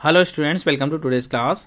Hello students, welcome to today's class.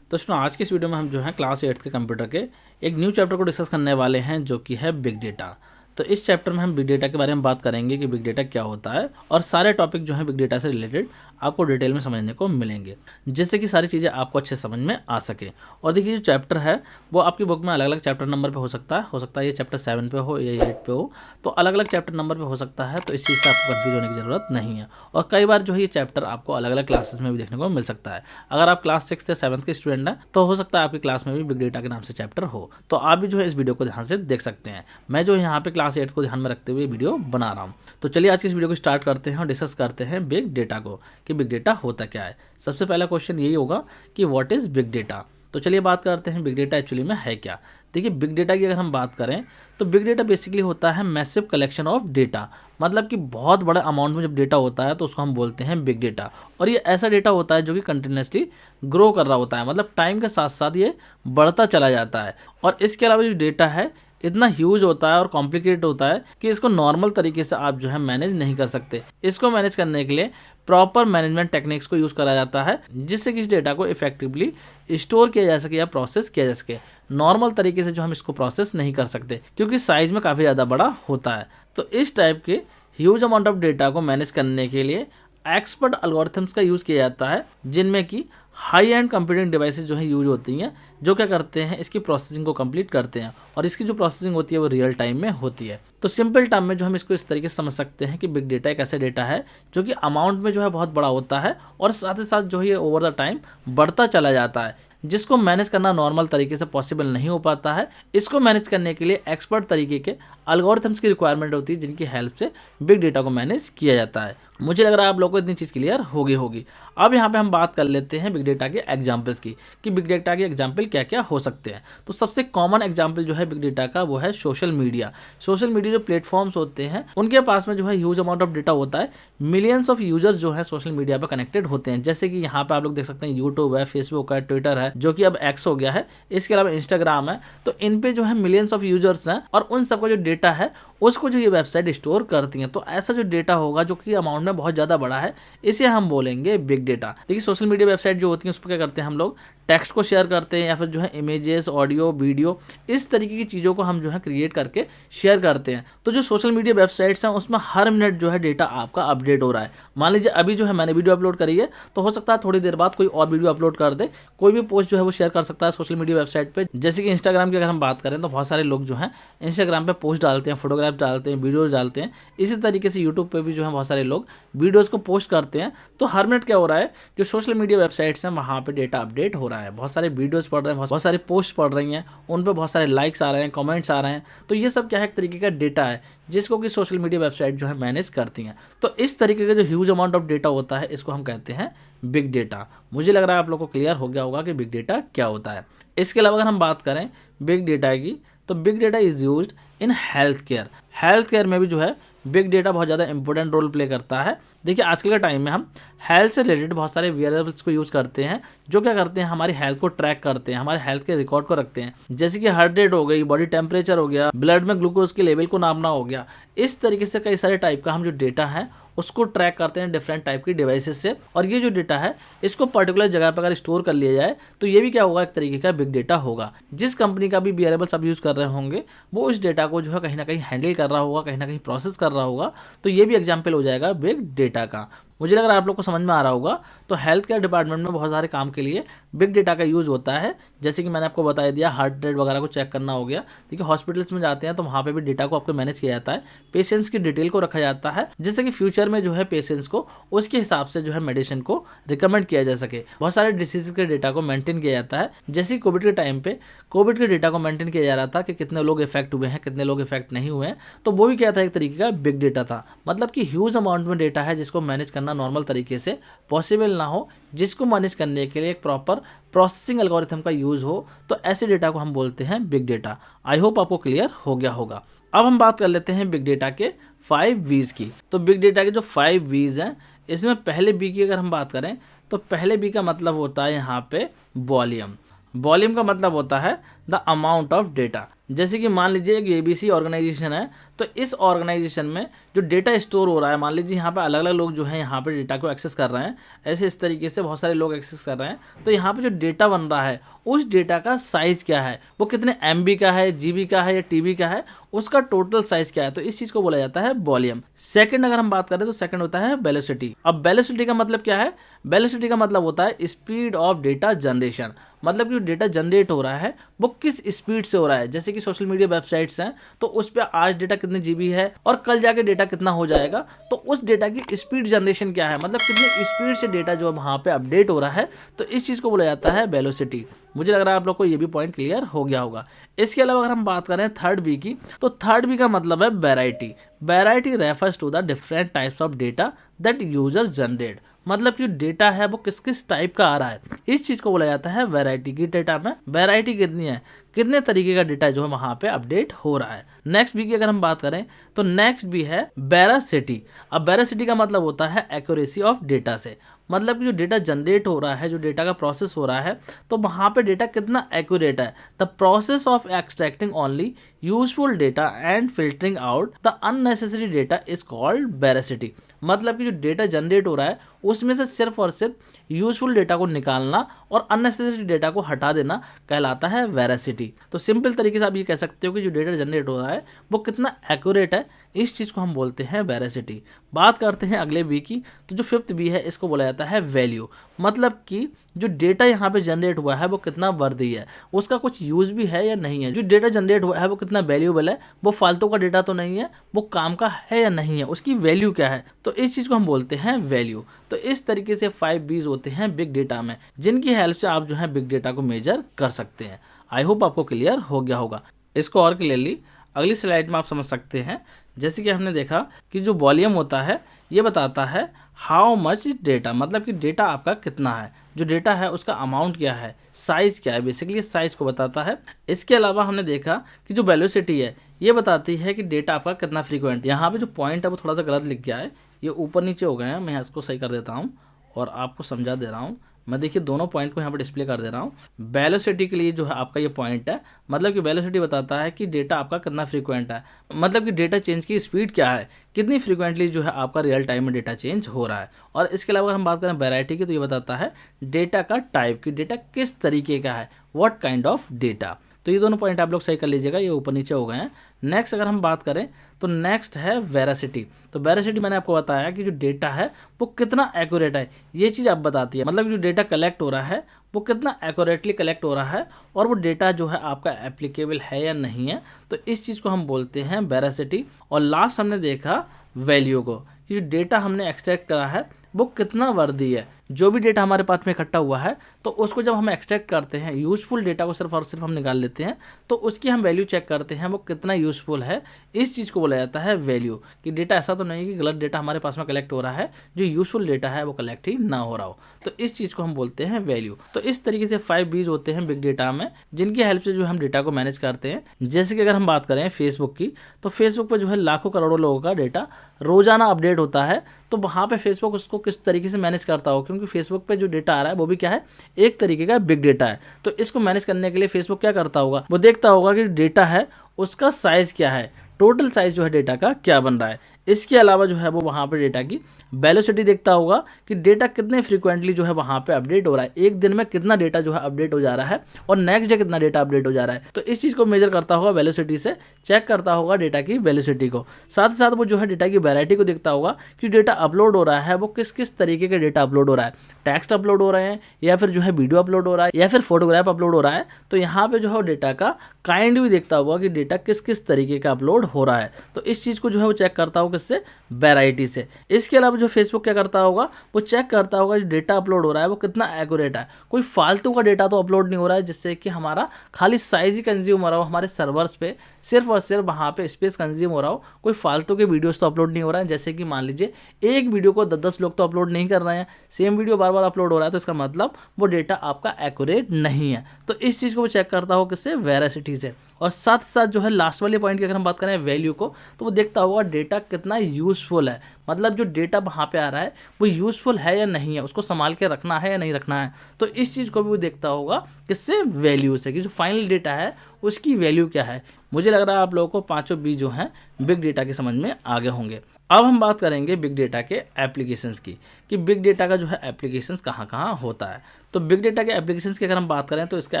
तो student, आज की इस वीडियो में हम जो है क्लास 8 के कंप्यूटर के एक न्यू चैप्टर को डिस्कस करने वाले हैं, जो कि है बिग डेटा। तो इस चैप्टर में हम बिग डेटा के बारे में बात करेंगे कि बिग डेटा क्या होता है, और सारे टॉपिक जो है बिग डेटा से रिलेटेड आपको डिटेल में समझने को मिलेंगे, जिससे कि सारी चीज़ें आपको अच्छे समझ में आ सके। और देखिए, जो चैप्टर है वो आपकी बुक में अलग अलग चैप्टर नंबर पे हो सकता है ये चैप्टर 7 पे हो या 8 पे हो, तो अलग अलग चैप्टर नंबर पे हो सकता है। तो इस चीज़ से आपको कंफ्यूज होने की ज़रूरत नहीं है। और कई बार जो है ये चैप्टर आपको अलग अलग क्लासेस में भी देखने को मिल सकता है। अगर आप क्लास 6 या 7 के स्टूडेंट हैं तो हो सकता है आपकी क्लास में भी बिग डेटा के नाम से चैप्टर हो, तो आप भी जो है इस वीडियो को ध्यान से देख सकते हैं। मैं जो यहाँ पे क्लास 8 को ध्यान में रखते हुए वीडियो बना रहा हूँ। तो चलिए आज की इस वीडियो को स्टार्ट करते हैं और डिस्कस करते हैं बिग डेटा को, कि बिग डेटा होता क्या है। सबसे पहला क्वेश्चन यही होगा कि व्हाट इज़ बिग डेटा। तो चलिए बात करते हैं बिग डेटा एक्चुअली में है क्या। देखिए, बिग डेटा की अगर हम बात करें तो बिग डेटा बेसिकली होता है मैसिव कलेक्शन ऑफ डेटा। मतलब कि बहुत बड़ा अमाउंट में जब डेटा होता है तो उसको हम बोलते हैं बिग डेटा। और ये ऐसा डेटा होता है जो कि कंटिन्यूसली ग्रो कर रहा होता है, मतलब टाइम के साथ साथ ये बढ़ता चला जाता है। और इसके अलावा जो डेटा है इतना ह्यूज होता है और कॉम्प्लिकेटेड होता है कि इसको नॉर्मल तरीके से आप जो है मैनेज नहीं कर सकते। इसको मैनेज करने के लिए प्रॉपर मैनेजमेंट टेक्निक्स को यूज़ करा जाता है, जिससे कि इस डेटा को इफेक्टिवली स्टोर किया जा सके या प्रोसेस किया जा सके। नॉर्मल तरीके से जो हम इसको प्रोसेस नहीं कर सकते, क्योंकि साइज में काफ़ी ज़्यादा बड़ा होता है। तो इस टाइप के ह्यूज अमाउंट ऑफ डेटा को मैनेज करने के लिए एक्सपर्ट एल्गोरिथम्स का यूज़ किया जाता है, जिनमें कि हाई एंड कंप्यूटिंग डिवाइसेस जो है यूज होती हैं, जो क्या करते हैं इसकी प्रोसेसिंग को कंप्लीट करते हैं। और इसकी जो प्रोसेसिंग होती है वो रियल टाइम में होती है। तो सिंपल टर्म में जो हम इसको इस तरीके से समझ सकते हैं कि बिग डेटा एक ऐसा डेटा है जो कि अमाउंट में जो है बहुत बड़ा होता है, और साथ ही साथ जो है ओवर द टाइम बढ़ता चला जाता है, जिसको मैनेज करना नॉर्मल तरीके से पॉसिबल नहीं हो पाता है। इसको मैनेज करने के लिए एक्सपर्ट तरीके के एल्गोरिथम्स की रिक्वायरमेंट होती है, जिनकी हेल्प से बिग डेटा को मैनेज किया जाता है। मुझे लग रहा है आप लोगों को इतनी चीज़ क्लियर होगी। अब यहाँ पे हम बात कर लेते हैं बिग डेटा के एग्जाम्पल्स की, कि बिग डेटा के एग्जाम्पल क्या क्या हो सकते हैं। तो सबसे कॉमन एग्जाम्पल जो है बिग डेटा का वो है सोशल मीडिया। सोशल मीडिया जो प्लेटफॉर्म्स होते हैं उनके पास में जो है ह्यूज अमाउंट ऑफ डेटा होता है। मिलियंस ऑफ यूजर्स जो है सोशल मीडिया पर कनेक्टेड होते हैं। जैसे कि यहाँ पे आप लोग देख सकते हैं यूट्यूब है, फेसबुक है, ट्विटर है, जो कि अब एक्स हो गया है, इसके अलावा इंस्टाग्राम है। तो इन पे जो है मिलियंस ऑफ यूजर्स हैं, और उन सबका जो डेटा है उसको जो ये वेबसाइट स्टोर करती हैं। तो ऐसा जो डेटा होगा जो कि अमाउंट में बहुत ज़्यादा बड़ा है, इसे हम बोलेंगे बिग डेटा। देखिए, सोशल मीडिया वेबसाइट जो होती है उस पर क्या करते हैं हम लोग, टेक्स्ट को शेयर करते हैं, या फिर जो है इमेजेस, ऑडियो, वीडियो, इस तरीके की चीज़ों को हम जो है क्रिएट करके शेयर करते हैं। तो जो सोशल मीडिया वेबसाइट्स हैं उसमें हर मिनट जो है डेटा आपका अपडेट हो रहा है। मान लीजिए अभी जो है मैंने वीडियो अपलोड करी है, तो हो सकता है थोड़ी देर बाद कोई और वीडियो अपलोड कर दे। कोई भी पोस्ट जो है वो शेयर कर सकता है सोशल मीडिया वेबसाइट पे। जैसे कि इंस्टाग्राम की अगर हम बात करें तो बहुत सारे लोग जो हैं इंस्टाग्राम पे पोस्ट डालते हैं, फोटोग्राफ डालते हैं, वीडियो डालते हैं। इसी तरीके से यूट्यूब पे भी जो है बहुत सारे लोग वीडियोज़ को पोस्ट करते हैं। तो हर मिनट क्या हो रहा है, जो सोशल मीडिया वेबसाइट्स हैं वहाँ पे डेटा अपडेट हो रहा है। बहुत सारे वीडियोज़ पढ़ रहे हैं, बहुत सारे पोस्ट पढ़ रही हैं, उन पर बहुत सारे लाइक्स आ रहे हैं, कमेंट्स आ रहे हैं। तो ये सब क्या है, एक तरीके का डेटा है जिसको कि सोशल मीडिया वेबसाइट जो है मैनेज करती हैं। तो इस तरीके का जो ह्यूज अमाउंट ऑफ डेटा होता है इसको हम कहते हैं बिग डेटा। मुझे लग रहा है आप लोग को क्लियर हो गया होगा कि बिग डेटा क्या होता है। इसके अलावा अगर हम बात करें बिग डेटा की, तो big data is used in health care. Health care में भी जो है बिग डेटा बहुत ज़्यादा इंपॉर्टेंट रोल प्ले करता है। देखिए, आजकल के टाइम में हम हेल्थ से रिलेटेड बहुत सारे वेरिएबल्स को यूज़ करते हैं, जो क्या करते हैं हमारी हेल्थ को ट्रैक करते हैं, हमारे हेल्थ के रिकॉर्ड को रखते हैं। जैसे कि हार्ट रेट हो गई, बॉडी टेम्परेचर हो गया, ब्लड में ग्लूकोज के लेवल को नापना हो गया। इस तरीके से कई सारे टाइप का हम जो डेटा है उसको ट्रैक करते हैं डिफरेंट टाइप की डिवाइसेस से। और ये जो डेटा है इसको पर्टिकुलर जगह पर अगर स्टोर कर लिया जाए तो ये भी क्या होगा, एक तरीके का बिग डेटा होगा। जिस कंपनी का भी वेरिएबल्स आप यूज़ कर रहे होंगे वो इस डेटा को जो है कहीं ना कहीं हैंडल कर रहा होगा, कहीं ना कहीं प्रोसेस कर रहा होगा। तो ये भी एग्जाम्पल हो जाएगा बिग डेटा का। मुझे लग रहा है आप लोग को समझ में आ रहा होगा। तो हेल्थ केयर डिपार्टमेंट में बहुत सारे काम के लिए बिग डेटा का यूज़ होता है। जैसे कि मैंने आपको बता दिया, हार्ट रेट वगैरह को चेक करना हो गया। देखिए, हॉस्पिटल्स में जाते हैं तो वहाँ पे भी डेटा को आपको मैनेज किया जाता है, पेशेंट्स की डिटेल को रखा जाता है, जिससे कि फ्यूचर में जो है पेशेंट्स को उसके हिसाब से जो है मेडिसिन को रिकमेंड किया जा सके। बहुत सारे डिसीज के डेटा को मेंटेन किया जाता है। जैसे कि कोविड के टाइम पे कोविड के डेटा को मेंटेन किया जा रहा था कि कितने लोग इफेक्ट हुए हैं, कितने लोग इफेक्ट नहीं हुए हैं। तो वो भी क्या था, एक तरीके का बिग डेटा था। मतलब कि ह्यूज अमाउंट में डेटा है जिसको मैनेज करना नॉर्मल तरीके से पॉसिबल ना हो, जिसको मैनेज करने के लिए एक प्रॉपर प्रोसेसिंग एल्गोरिथम का यूज़ हो। तो ऐसे डेटा को हम बोलते हैं बिग डेटा। आई होप आपको क्लियर हो गया होगा। अब हम बात कर लेते हैं बिग डेटा के 5 V's की। तो बिग डेटा के जो 5 V's हैं, इसमें पहले बी की अगर हम बात करें तो पहले बी का मतलब होता है यहाँ पे वॉल्यूम। वॉल्यूम का मतलब होता है द अमाउंट ऑफ डेटा। जैसे कि मान लीजिए एक ABC ऑर्गेनाइजेशन है, तो इस ऑर्गेनाइजेशन में जो डेटा स्टोर हो रहा है, मान लीजिए यहाँ पे अलग अलग लोग जो हैं यहाँ पे डेटा को एक्सेस कर रहे हैं, ऐसे इस तरीके से बहुत सारे लोग एक्सेस कर रहे हैं। तो यहाँ पे जो डेटा बन रहा है उस डेटा का साइज़ क्या है, वो कितने MB का है, GB का है या TB का है, उसका टोटल साइज क्या है, तो इस चीज को बोला जाता है वॉल्यूम। सेकंड अगर हम बात करें तो सेकंड होता है वेलोसिटी। अब वेलोसिटी का मतलब क्या है? वेलोसिटी का मतलब होता है स्पीड ऑफ डेटा जनरेशन, मतलब कि डेटा जनरेट हो रहा है वो किस स्पीड से हो रहा है। जैसे कि सोशल मीडिया वेबसाइट्स हैं तो उस पर आज डेटा कितने GB है और कल जाके डेटा कितना हो जाएगा, तो उस डेटा की स्पीड जनरेशन क्या है, मतलब कितनी स्पीड से डेटा जो वहाँ पे अपडेट हो रहा है, तो इस चीज़ को बोला जाता है वेलोसिटी। मुझे लग रहा है आप लोग को ये भी पॉइंट क्लियर हो गया होगा। इसके अलावा अगर हम बात करें थर्ड बी की, तो थर्ड बी का मतलब है variety. Variety refers to the different types of data that user generate, मतलब जो डेटा है वो किस किस टाइप का आ रहा है, इस चीज को बोला जाता है वैरायटी। की डेटा में वैरायटी कितनी है, कितने तरीके का डेटा जो है वहां पे अपडेट हो रहा है। नेक्स्ट बी की अगर हम बात करें तो नेक्स्ट बी है वेरासिटी। अब वेरासिटी का मतलब होता है एक्यूरेसी ऑफ डेटा से, मतलब कि जो डेटा जनरेट हो रहा है, जो डेटा का प्रोसेस हो रहा है, तो वहाँ पे डेटा कितना एक्यूरेट है। The process of extracting only useful data and filtering out the unnecessary data is called veracity, मतलब कि जो डेटा जनरेट हो रहा है उसमें से सिर्फ और सिर्फ यूजफुल डेटा को निकालना और अननेसेसरी डेटा को हटा देना कहलाता है वेरासिटी। तो सिंपल तरीके से आप ये कह सकते हो कि जो डेटा जनरेट हो रहा है वो कितना एक्यूरेट है, इस चीज़ को हम बोलते हैं वेरासिटी। बात करते हैं अगले बी की, तो जो फिफ्थ बी है इसको बोला जाता है वैल्यू, मतलब कि जो डेटा यहाँ पे जनरेट हुआ है वो कितना वर्दी है, उसका कुछ यूज भी है या नहीं है। जो डेटा जनरेट हुआ है वो कितना वैल्यूएबल है, वो फालतू का डेटा तो नहीं है, वो काम का है या नहीं है, उसकी वैल्यू क्या है, तो इस चीज़ को हम बोलते हैं वैल्यू। तो इस तरीके से 5 B's होते हैं बिग डेटा में, जिनकी हेल्प से आप जो है बिग डेटा को मेजर कर सकते हैं। आई होप आपको क्लियर हो गया होगा। इसको और क्लियरली अगली स्लाइड में आप समझ सकते हैं। जैसे कि हमने देखा कि जो वॉल्यूम होता है ये बताता है हाउ मच डेटा, मतलब कि डेटा आपका कितना है, जो डेटा है उसका अमाउंट क्या है, साइज क्या है, बेसिकली साइज को बताता है। इसके अलावा हमने देखा कि जो वेलोसिटी है ये बताती है कि डेटा आपका कितना फ्रीक्वेंट। यहाँ पे जो पॉइंट है वो थोड़ा सा गलत लिख गया है, ये ऊपर नीचे हो गए हैं, मैं इसको सही कर देता हूँ और आपको समझा दे रहा हूँ। मैं देखिए दोनों पॉइंट को यहाँ पर डिस्प्ले कर दे रहा हूँ। वेलोसिटी के लिए जो है आपका ये पॉइंट है, मतलब कि वेलोसिटी बताता है कि डेटा आपका कितना फ्रीक्वेंट है, मतलब कि डेटा चेंज की स्पीड क्या है, कितनी फ्रीक्वेंटली जो है आपका रियल टाइम में डेटा चेंज हो रहा है। और इसके अलावा अगर हम बात करें वैरायटी की, तो ये बताता है डेटा का टाइप, की डेटा किस तरीके का है, व्हाट काइंड ऑफ डेटा। तो ये दोनों पॉइंट आप लोग सही कर लीजिएगा, ये ऊपर नीचे हो गए हैं। नेक्स्ट अगर हम बात करें तो नेक्स्ट है वेरासिटी। तो वेरासिटी मैंने आपको बताया कि जो डेटा है वो कितना एक्यूरेट है, ये चीज़ आप बताती है, मतलब जो डेटा कलेक्ट हो रहा है वो कितना एक्यूरेटली कलेक्ट हो रहा है और वो डेटा जो है आपका एप्लीकेबल है या नहीं है, तो इस चीज़ को हम बोलते हैं वेरासिटी। और लास्ट हमने देखा वैल्यू को, कि जो डेटा हमने एक्सट्रैक्ट करा है वो कितना वर्दी है। जो भी डेटा हमारे पास में इकट्ठा हुआ है तो उसको जब हम एक्सट्रैक्ट करते हैं, यूजफुल डेटा को सिर्फ और सिर्फ हम निकाल लेते हैं, तो उसकी हम वैल्यू चेक करते हैं वो कितना यूजफुल है। इस चीज़ को बोला जाता है वैल्यू, कि डेटा ऐसा तो नहीं कि गलत डेटा हमारे पास में कलेक्ट हो रहा है, जो यूजफुल डेटा है वो कलेक्ट ही ना हो रहा हो, तो इस चीज़ को हम बोलते हैं वैल्यू। तो इस तरीके से 5 B's होते हैं बिग डेटा में, जिनकी हेल्प से जो हम डेटा को मैनेज करते हैं। जैसे कि अगर हम बात करें फेसबुक की, तो फेसबुक पर जो है लाखों करोड़ों लोगों का डेटा रोजाना अपडेट होता है, तो वहाँ पे फेसबुक उसको किस तरीके से मैनेज करता हो, क्योंकि फेसबुक पे जो डेटा आ रहा है वो भी क्या है, एक तरीके का बिग डेटा है। तो इसको मैनेज करने के लिए फेसबुक क्या करता होगा, वो देखता होगा कि डेटा है उसका साइज क्या है, टोटल साइज जो है डेटा का क्या बन रहा है। इसके अलावा जो है वो वहाँ पे डेटा की वेलोसिटी देखता होगा कि डेटा कितने फ्रीक्वेंटली जो है वहाँ पे अपडेट हो रहा है, एक दिन में कितना डेटा जो है अपडेट हो जा रहा है और नेक्स्ट डे कितना डेटा अपडेट हो जा रहा है। तो इस चीज़ को मेजर करता होगा वेलोसिटी से, चेक करता होगा डेटा की वेलोसिटी को। साथ ही साथ वो जो है डेटा की वैरायटी को देखता होगा कि डेटा अपलोड हो रहा है वो किस किस तरीके के डेटा अपलोड हो रहा है, टेक्स्ट अपलोड हो रहे हैं या फिर जो है वीडियो अपलोड हो रहा है या फिर फोटोग्राफ अपलोड हो रहा है। तो यहाँ पे जो है डेटा का काइंड भी देखता होगा कि डेटा किस किस तरीके का अपलोड हो रहा है। तो इस चीज़ को जो है वो चेक करता होगा किससे, वैरायटी से। इसके अलावा जो फेसबुक क्या करता होगा, वो चेक करता होगा जो डेटा अपलोड हो रहा है वो कितना एक्यूरेट है, कोई फालतू का डेटा तो अपलोड नहीं हो रहा है जिससे कि हमारा खाली साइज ही कंज्यूम हो रहा हो हमारे सर्वर्स पे, सिर्फ और सिर्फ वहाँ पे स्पेस कंज्यूम हो रहा हो, कोई फालतू के वीडियोस तो अपलोड नहीं हो रहा है। जैसे कि मान लीजिए एक वीडियो को 10-10 लोग तो अपलोड नहीं कर रहे हैं, सेम वीडियो बार बार अपलोड हो रहा है, तो इसका मतलब वो डेटा आपका एक्यूरेट नहीं है। तो इस चीज़ को वो चेक करता हो किससे, वेरासिटी से। और साथ साथ जो है लास्ट वाले पॉइंट की अगर हम बात करें वैल्यू को, तो वो देखता होगा डेटा कितना यूजफुल है, मतलब जो डेटा वहाँ पे आ रहा है वो यूजफुल है या नहीं है, उसको संभाल के रखना है या नहीं रखना है। तो इस चीज़ को भी वो देखता होगा किससे, वैल्यू से, कि जो फाइनल डेटा है उसकी वैल्यू क्या है, मुझे लग रहा है आप लोगों को पाँचों बी जो हैं बिग डेटा के समझ में आगे होंगे। अब हम बात करेंगे बिग डेटा के एप्लीकेशंस की, कि बिग डेटा का जो है एप्लीकेशंस कहाँ कहाँ होता है। तो बिग डेटा के एप्लीकेशंस की अगर हम बात करें तो इसका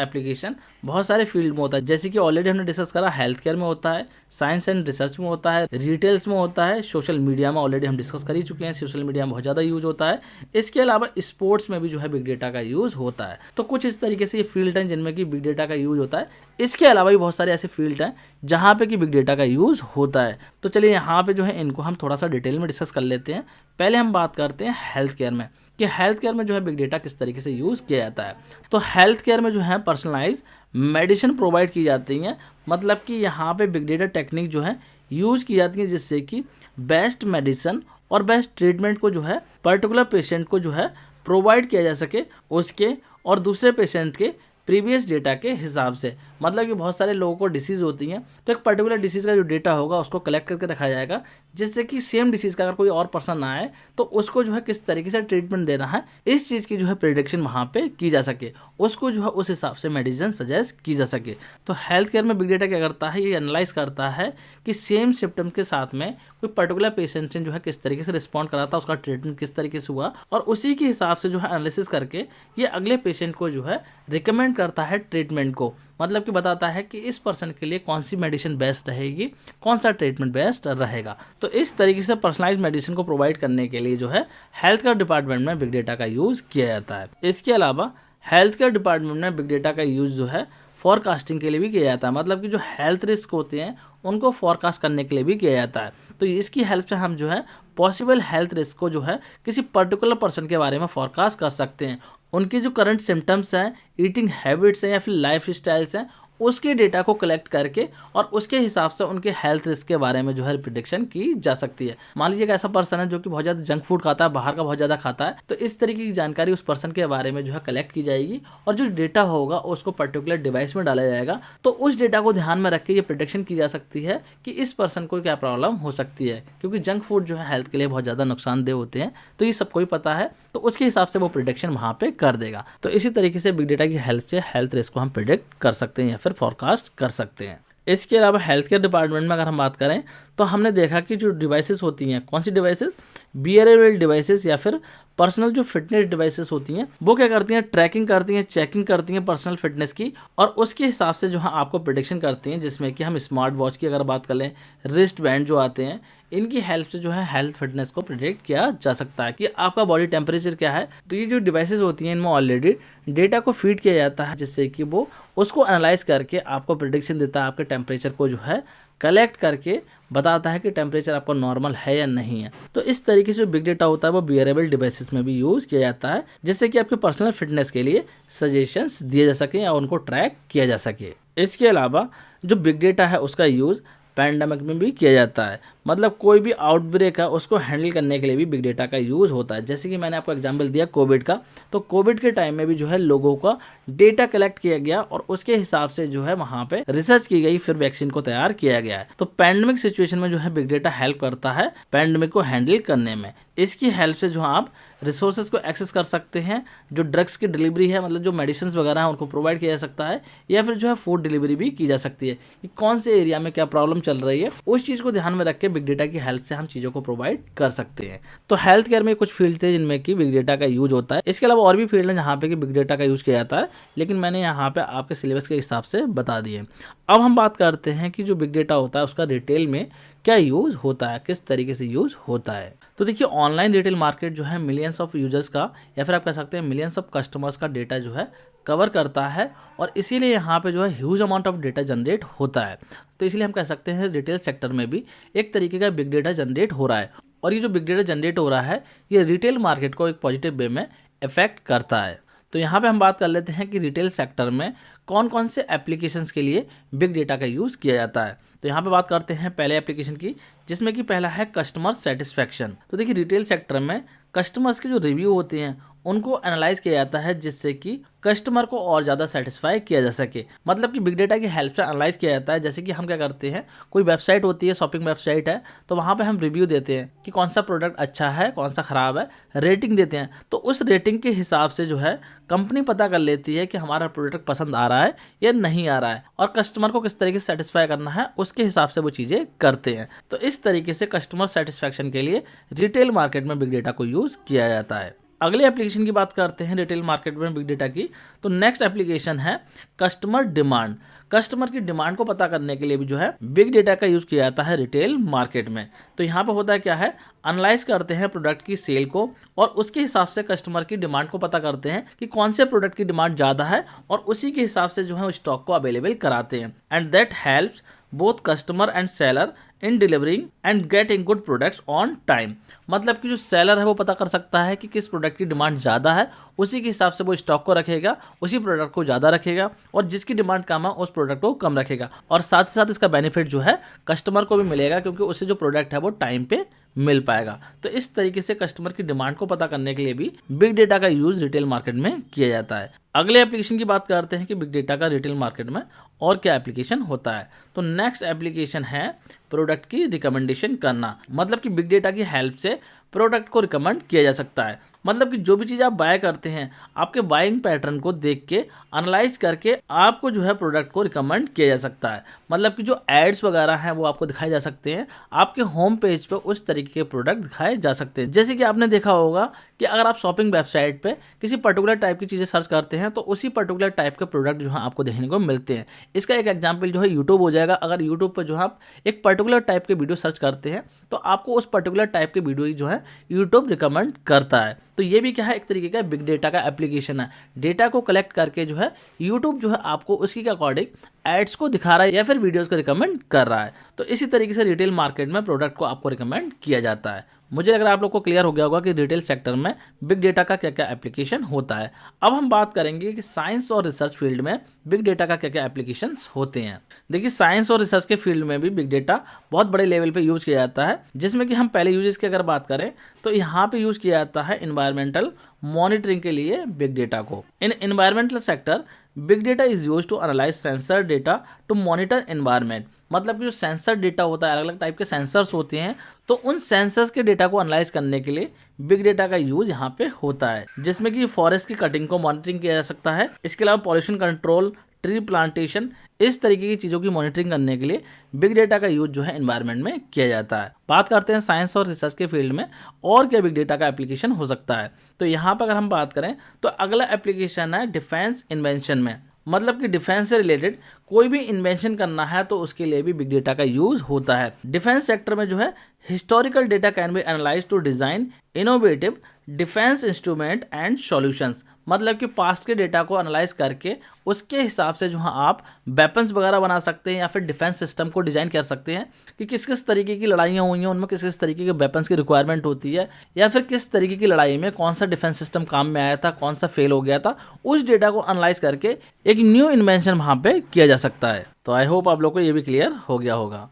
एप्लीकेशन बहुत सारे फील्ड में होता है, जैसे कि ऑलरेडी हमने डिस्कस करा, हेल्थ केयर में होता है, साइंस एंड रिसर्च में होता है, रिटेल्स में होता है, सोशल मीडिया में ऑलरेडी हम डिस्कस कर ही चुके हैं, सोशल मीडिया में बहुत ज़्यादा यूज होता है। इसके अलावा स्पोर्ट्स में भी जो है बिग डेटा का यूज़ होता है। तो कुछ इस तरीके से ये फील्ड हैं जिनमें कि बिग डेटा का यूज़ होता है। इसके अलावा भी बहुत सारे ऐसे फील्ड हैं जहाँ पे कि बिग डेटा का यूज़ होता है। तो चलिए यहाँ पे जो है इनको हम थोड़ा सा डिटेल में डिस्कस कर लेते हैं। पहले हम बात करते हैं हेल्थ केयर में, कि हेल्थ केयर में जो है बिग डेटा किस तरीके से यूज़ किया जाता है। तो हेल्थ केयर में जो है पर्सनलाइज मेडिसिन प्रोवाइड की जाती हैं, मतलब कि यहाँ पे बिग डेटा टेक्निक जो है यूज़ की जाती है, जिससे कि बेस्ट मेडिसिन और बेस्ट ट्रीटमेंट को जो है पर्टिकुलर पेशेंट को जो है प्रोवाइड किया जा सके, उसके और दूसरे पेशेंट के प्रीवियस डेटा के हिसाब से। मतलब कि बहुत सारे लोगों को डिसीज़ होती हैं, तो एक पर्टिकुलर डिसीज़ का जो डेटा होगा उसको कलेक्ट करके रखा जाएगा, जिससे कि सेम डिसीज़ का अगर कोई और पर्सन आए तो उसको जो है किस तरीके से ट्रीटमेंट देना है, इस चीज़ की जो है प्रेडिक्शन वहाँ पे की जा सके, उसको जो है उस हिसाब से मेडिसिन सजेस्ट की जा सके। तो हेल्थ केयर में बिग डेटा क्या करता है, ये एनालाइज करता है कि सेम सिम्टम्स के साथ में कोई पर्टिकुलर पेशेंट ने जो है किस तरीके से रिस्पॉन्ड करा था, उसका ट्रीटमेंट किस तरीके से हुआ, और उसी के हिसाब से जो है एनालिसिस करके ये अगले पेशेंट को जो है रिकमेंड करता है ट्रीटमेंट को। मतलब कि बताता है कि इस पर्सन के लिए कौन सी मेडिसिन बेस्ट रहेगी, कौन सा ट्रीटमेंट बेस्ट रहेगा। तो इस तरीके से पर्सनलाइज मेडिसिन को प्रोवाइड करने के लिए जो है हेल्थ केयर डिपार्टमेंट में बिग डेटा का यूज़ किया जाता है। इसके अलावा हेल्थ केयर डिपार्टमेंट में बिग डेटा का यूज़ जो है फॉरकास्टिंग के लिए भी किया जाता है, मतलब कि जो हेल्थ रिस्क होते हैं उनको फॉरकास्ट करने के लिए भी किया जाता है। तो इसकी हेल्प से हम जो है पॉसिबल हेल्थ रिस्क को जो है किसी पर्टिकुलर पर्सन के बारे में फॉरकास्ट कर सकते हैं। उनकी जो करंट सिम्टम्स हैं, ईटिंग हैबिट्स हैं या फिर लाइफ स्टाइल्स हैं, उसके डेटा को कलेक्ट करके और उसके हिसाब से उनके हेल्थ रिस्क के बारे में जो है प्रिडिक्शन की जा सकती है। मान लीजिए एक ऐसा पर्सन है जो कि बहुत ज़्यादा जंक फूड खाता है, बाहर का बहुत ज़्यादा खाता है, तो इस तरीके की जानकारी उस पर्सन के बारे में जो है कलेक्ट की जाएगी और जो डेटा होगा उसको पर्टिकुलर डिवाइस में डाला जाएगा। तो उस डेटा को ध्यान में रख के ये प्रिडिक्शन की जा सकती है कि इस पर्सन को क्या प्रॉब्लम हो सकती है, क्योंकि जंक फूड जो है हेल्थ के लिए बहुत ज़्यादा नुकसानदेह होते हैं, तो ये सबको ही पता है। तो उसके हिसाब से वो प्रिडिक्शन वहाँ पे कर देगा। तो इसी तरीके से बिग डेटा की हेल्प से हेल्थ रिस्क को हम प्रिडिक्ट कर सकते हैं या फिर फॉरकास्ट कर सकते हैं। इसके अलावा हेल्थ केयर डिपार्टमेंट में अगर हम बात करें तो हमने देखा कि जो डिवाइसेस होती हैं, कौन सी डिवाइसेस, बियरेबल डिवाइसेस या फिर पर्सनल जो फिटनेस डिवाइसेस होती हैं, वो क्या करती हैं, ट्रैकिंग करती हैं, चेकिंग करती हैं पर्सनल फिटनेस की, और उसके हिसाब से जो है आपको प्रेडिक्शन करती हैं, जिसमें कि हम स्मार्ट वॉच की अगर बात कर लें, रिस्ट बैंड जो आते हैं, इनकी हेल्प से जो है हेल्थ फिटनेस को प्रेडिक्ट किया जा सकता है कि आपका बॉडी टेम्परेचर क्या है। तो ये जो डिवाइसेस होती हैं इनमें ऑलरेडी डेटा को फीड किया जाता है, जिससे कि वो उसको एनालाइज करके आपको प्रेडिक्शन देता है, आपके टेम्परेचर को जो है कलेक्ट करके बताता है कि टेम्परेचर आपका नॉर्मल है या नहीं है। तो इस तरीके से जो बिग डेटा होता है वो बियरेबल डिवाइसेस में भी यूज़ किया जाता है, जिससे कि आपके पर्सनल फिटनेस के लिए सजेशंस दिए जा सकें या उनको ट्रैक किया जा सके। इसके अलावा जो बिग डेटा है उसका यूज़ पैंडेमिक में भी किया जाता है, मतलब कोई भी आउटब्रेक है उसको हैंडल करने के लिए भी बिग डेटा का यूज़ होता है। जैसे कि मैंने आपको एग्जांपल दिया कोविड का, तो कोविड के टाइम में भी जो है लोगों का डेटा कलेक्ट किया गया और उसके हिसाब से जो है वहाँ पे रिसर्च की गई, फिर वैक्सीन को तैयार किया गया है। तो पैंडेमिक सिचुएशन में जो है बिग डेटा हेल्प करता है पैंडेमिक को हैंडल करने में। इसकी हेल्प से जो आप रिसोर्सेज को एक्सेस कर सकते हैं, जो ड्रग्स की डिलीवरी है, मतलब जो मेडिसिन वगैरह है उनको प्रोवाइड किया जा सकता है, या फिर जो है फूड डिलीवरी भी की जा सकती है कि कौन से एरिया में क्या प्रॉब्लम चल रही है, उस चीज़ को ध्यान में रख के बिग डेटा की हेल्प से हम चीज़ों को प्रोवाइड कर सकते हैं। तो हेल्थ केयर में कुछ फील्ड थे जिनमें कि बिग डेटा का यूज होता है। इसके अलावा और भी फील्ड है जहाँ पे कि बिग डेटा का यूज किया जाता है, लेकिन मैंने यहाँ पे आपके सिलेबस के हिसाब से बता दिए। अब हम बात करते हैं कि जो बिग डेटा होता है उसका रिटेल में क्या यूज़ होता है, किस तरीके से यूज़ होता है। तो देखिए ऑनलाइन रिटेल मार्केट जो है मिलियंस ऑफ यूजर्स का या फिर आप कह सकते हैं मिलियंस ऑफ कस्टमर्स का डेटा जो है कवर करता है, और इसीलिए यहाँ पे जो है huge amount of data generate होता है। तो इसलिए हम कह सकते हैं रिटेल सेक्टर में भी एक तरीके का बिग डेटा जनरेट हो रहा है, और ये जो बिग डेटा जनरेट हो रहा है ये रिटेल मार्केट को एक पॉजिटिव वे में इफेक्ट करता है। तो यहाँ पे हम बात कर लेते हैं कि रिटेल सेक्टर में कौन कौन से एप्लीकेशंस के लिए बिग डेटा का यूज़ किया जाता है। तो यहाँ पे बात करते हैं पहले एप्लीकेशन की, जिसमें कि पहला है कस्टमर सेटिस्फैक्शन। तो देखिए रिटेल सेक्टर में कस्टमर्स के जो रिव्यू होते हैं उनको एनालाइज किया जाता है जिससे कि कस्टमर को और ज़्यादा सेटिस्फाई किया जा सके। मतलब कि बिग डेटा की हेल्प से एनालाइज किया जाता है। जैसे कि हम क्या करते हैं, कोई वेबसाइट होती है, शॉपिंग वेबसाइट है, तो वहाँ पे हम रिव्यू देते हैं कि कौन सा प्रोडक्ट अच्छा है, कौन सा ख़राब है, रेटिंग देते हैं। तो उस रेटिंग के हिसाब से जो है कंपनी पता कर लेती है कि हमारा प्रोडक्ट पसंद आ रहा है या नहीं आ रहा है, और कस्टमर को किस तरीके से सेटिस्फाई करना है उसके हिसाब से वो चीज़ें करते हैं। तो इस तरीके से कस्टमर सेटिस्फैक्शन के लिए रिटेल मार्केट में बिग डेटा को यूज़ किया जाता है। अगले एप्लीकेशन की बात करते हैं रिटेल मार्केट में बिग डेटा की। तो नेक्स्ट एप्लीकेशन है कस्टमर डिमांड। कस्टमर की डिमांड को पता करने के लिए भी जो है बिग डेटा का यूज़ किया जाता है रिटेल मार्केट में। तो यहाँ पे होता है क्या है, एनालाइज करते हैं प्रोडक्ट की सेल को और उसके हिसाब से कस्टमर की डिमांड को पता करते हैं कि कौन से प्रोडक्ट की डिमांड ज़्यादा है, और उसी के हिसाब से जो है स्टॉक को अवेलेबल कराते हैं। And that helps both customer and seller in delivering and getting good products on time. मतलब कि जो सेलर है वो पता कर सकता है कि किस प्रोडक्ट की डिमांड ज़्यादा है, उसी के हिसाब से वो स्टॉक को रखेगा, उसी प्रोडक्ट को ज़्यादा रखेगा, और जिसकी डिमांड कम है उस प्रोडक्ट को कम रखेगा। और साथ ही साथ इसका बेनिफिट जो है कस्टमर को भी मिलेगा, क्योंकि उसे जो प्रोडक्ट है वो टाइम पे मिल पाएगा। तो इस तरीके से कस्टमर की डिमांड को पता करने के लिए भी बिग डेटा का यूज़ रिटेल मार्केट में किया जाता है। अगले एप्लीकेशन की बात करते हैं कि बिग डेटा का रिटेल मार्केट में और क्या एप्लीकेशन होता है। तो नेक्स्ट एप्लीकेशन है प्रोडक्ट की रिकमेंडेशन करना। मतलब कि बिग डेटा की हेल्प से प्रोडक्ट को रिकमेंड किया जा सकता है। मतलब कि जो भी चीज़ आप बाय करते हैं, आपके बाइंग पैटर्न को देख के एनालाइज करके आपको जो है प्रोडक्ट को रिकमेंड किया जा सकता है। मतलब कि जो एड्स वगैरह हैं वो आपको दिखाए जा सकते हैं, आपके होम पेज पे उस तरीके के प्रोडक्ट दिखाए जा सकते हैं। जैसे कि आपने देखा होगा कि अगर आप शॉपिंग वेबसाइट पे किसी पर्टिकुलर टाइप की चीज़ें सर्च करते हैं तो उसी पर्टिकुलर टाइप के प्रोडक्ट जो है आपको देखने को मिलते हैं। इसका एक एग्जाम्पल जो है यूट्यूब हो जाएगा। अगर यूट्यूब पर जो है आप एक पर्टिकुलर टाइप के वीडियो सर्च करते हैं तो आपको उस पर्टिकुलर टाइप के वीडियो जो है यूट्यूब रिकमेंड करता है। तो ये भी क्या है, एक तरीके का बिग डेटा का एप्लीकेशन है। डेटा को कलेक्ट करके जो है यूट्यूब जो है आपको उसी के अकॉर्डिंग एड्स को दिखा रहा है या फिर वीडियोस को रिकमेंड कर रहा है। तो इसी तरीके से रिटेल मार्केट में प्रोडक्ट को आपको रिकमेंड किया जाता है। मुझे लग रहा है आप लोग को क्लियर हो गया होगा कि रिटेल सेक्टर में बिग डेटा का क्या क्या एप्लीकेशन होता है। अब हम बात करेंगे कि साइंस और रिसर्च फील्ड में बिग डेटा का क्या क्या एप्लीकेशन होते हैं। देखिए, साइंस और रिसर्च के फील्ड में भी बिग डेटा बहुत बड़े लेवल पे यूज किया जाता है, जिसमें कि हम पहले यूजेस की अगर बात करें तो यहाँ पे यूज किया जाता है इन्वायरमेंटल मॉनिटरिंग के लिए बिग डेटा को। In environmental sector big data is use to analyse sensor data to monitor environment. मतलब कि जो सेंसर डेटा होता है, अलग अलग टाइप के सेंसर्स होते हैं, तो उन सेंसर्स के डेटा को एनालाइज करने के लिए बिग डेटा का यूज यहाँ पे होता है, जिसमें कि फॉरेस्ट की कटिंग को मॉनिटरिंग किया जा सकता है। इसके अलावा पॉल्यूशन कंट्रोल, ट्री प्लांटेशन, इस तरीके की चीज़ों की मॉनिटरिंग करने के लिए बिग डेटा का यूज जो है एनवायरनमेंट में किया जाता है। बात करते हैं साइंस और रिसर्च के फील्ड में और क्या बिग डेटा का एप्लीकेशन हो सकता है। तो यहाँ पर अगर हम बात करें तो अगला एप्लीकेशन है डिफेंस इन्वेंशन में। मतलब कि डिफेंस से रिलेटेड कोई भी इन्वेंशन करना है तो उसके लिए भी बिग डेटा का यूज होता है। डिफेंस सेक्टर में जो है historical data can be analyse to design innovative defence instrument and solutions. मतलब कि पास्ट के डेटा को एनालाइज करके उसके हिसाब से जो है आप वेपन्स वगैरह बना सकते हैं या फिर डिफेंस सिस्टम को डिजाइन कर सकते हैं कि किस किस तरीके की लड़ाइयाँ हुई हैं, उनमें किस किस तरीके के वेपन्स की रिक्वायरमेंट होती है, या फिर किस तरीके की लड़ाई में कौन सा डिफेंस सिस्टम काम में आया था, कौन सा फेल हो गया था। उस डेटा को एनालाइज करके एक न्यू इन्वेंशन वहाँ पे किया जा सकता है। तो आई होप आप लोग को ये भी क्लियर हो गया होगा।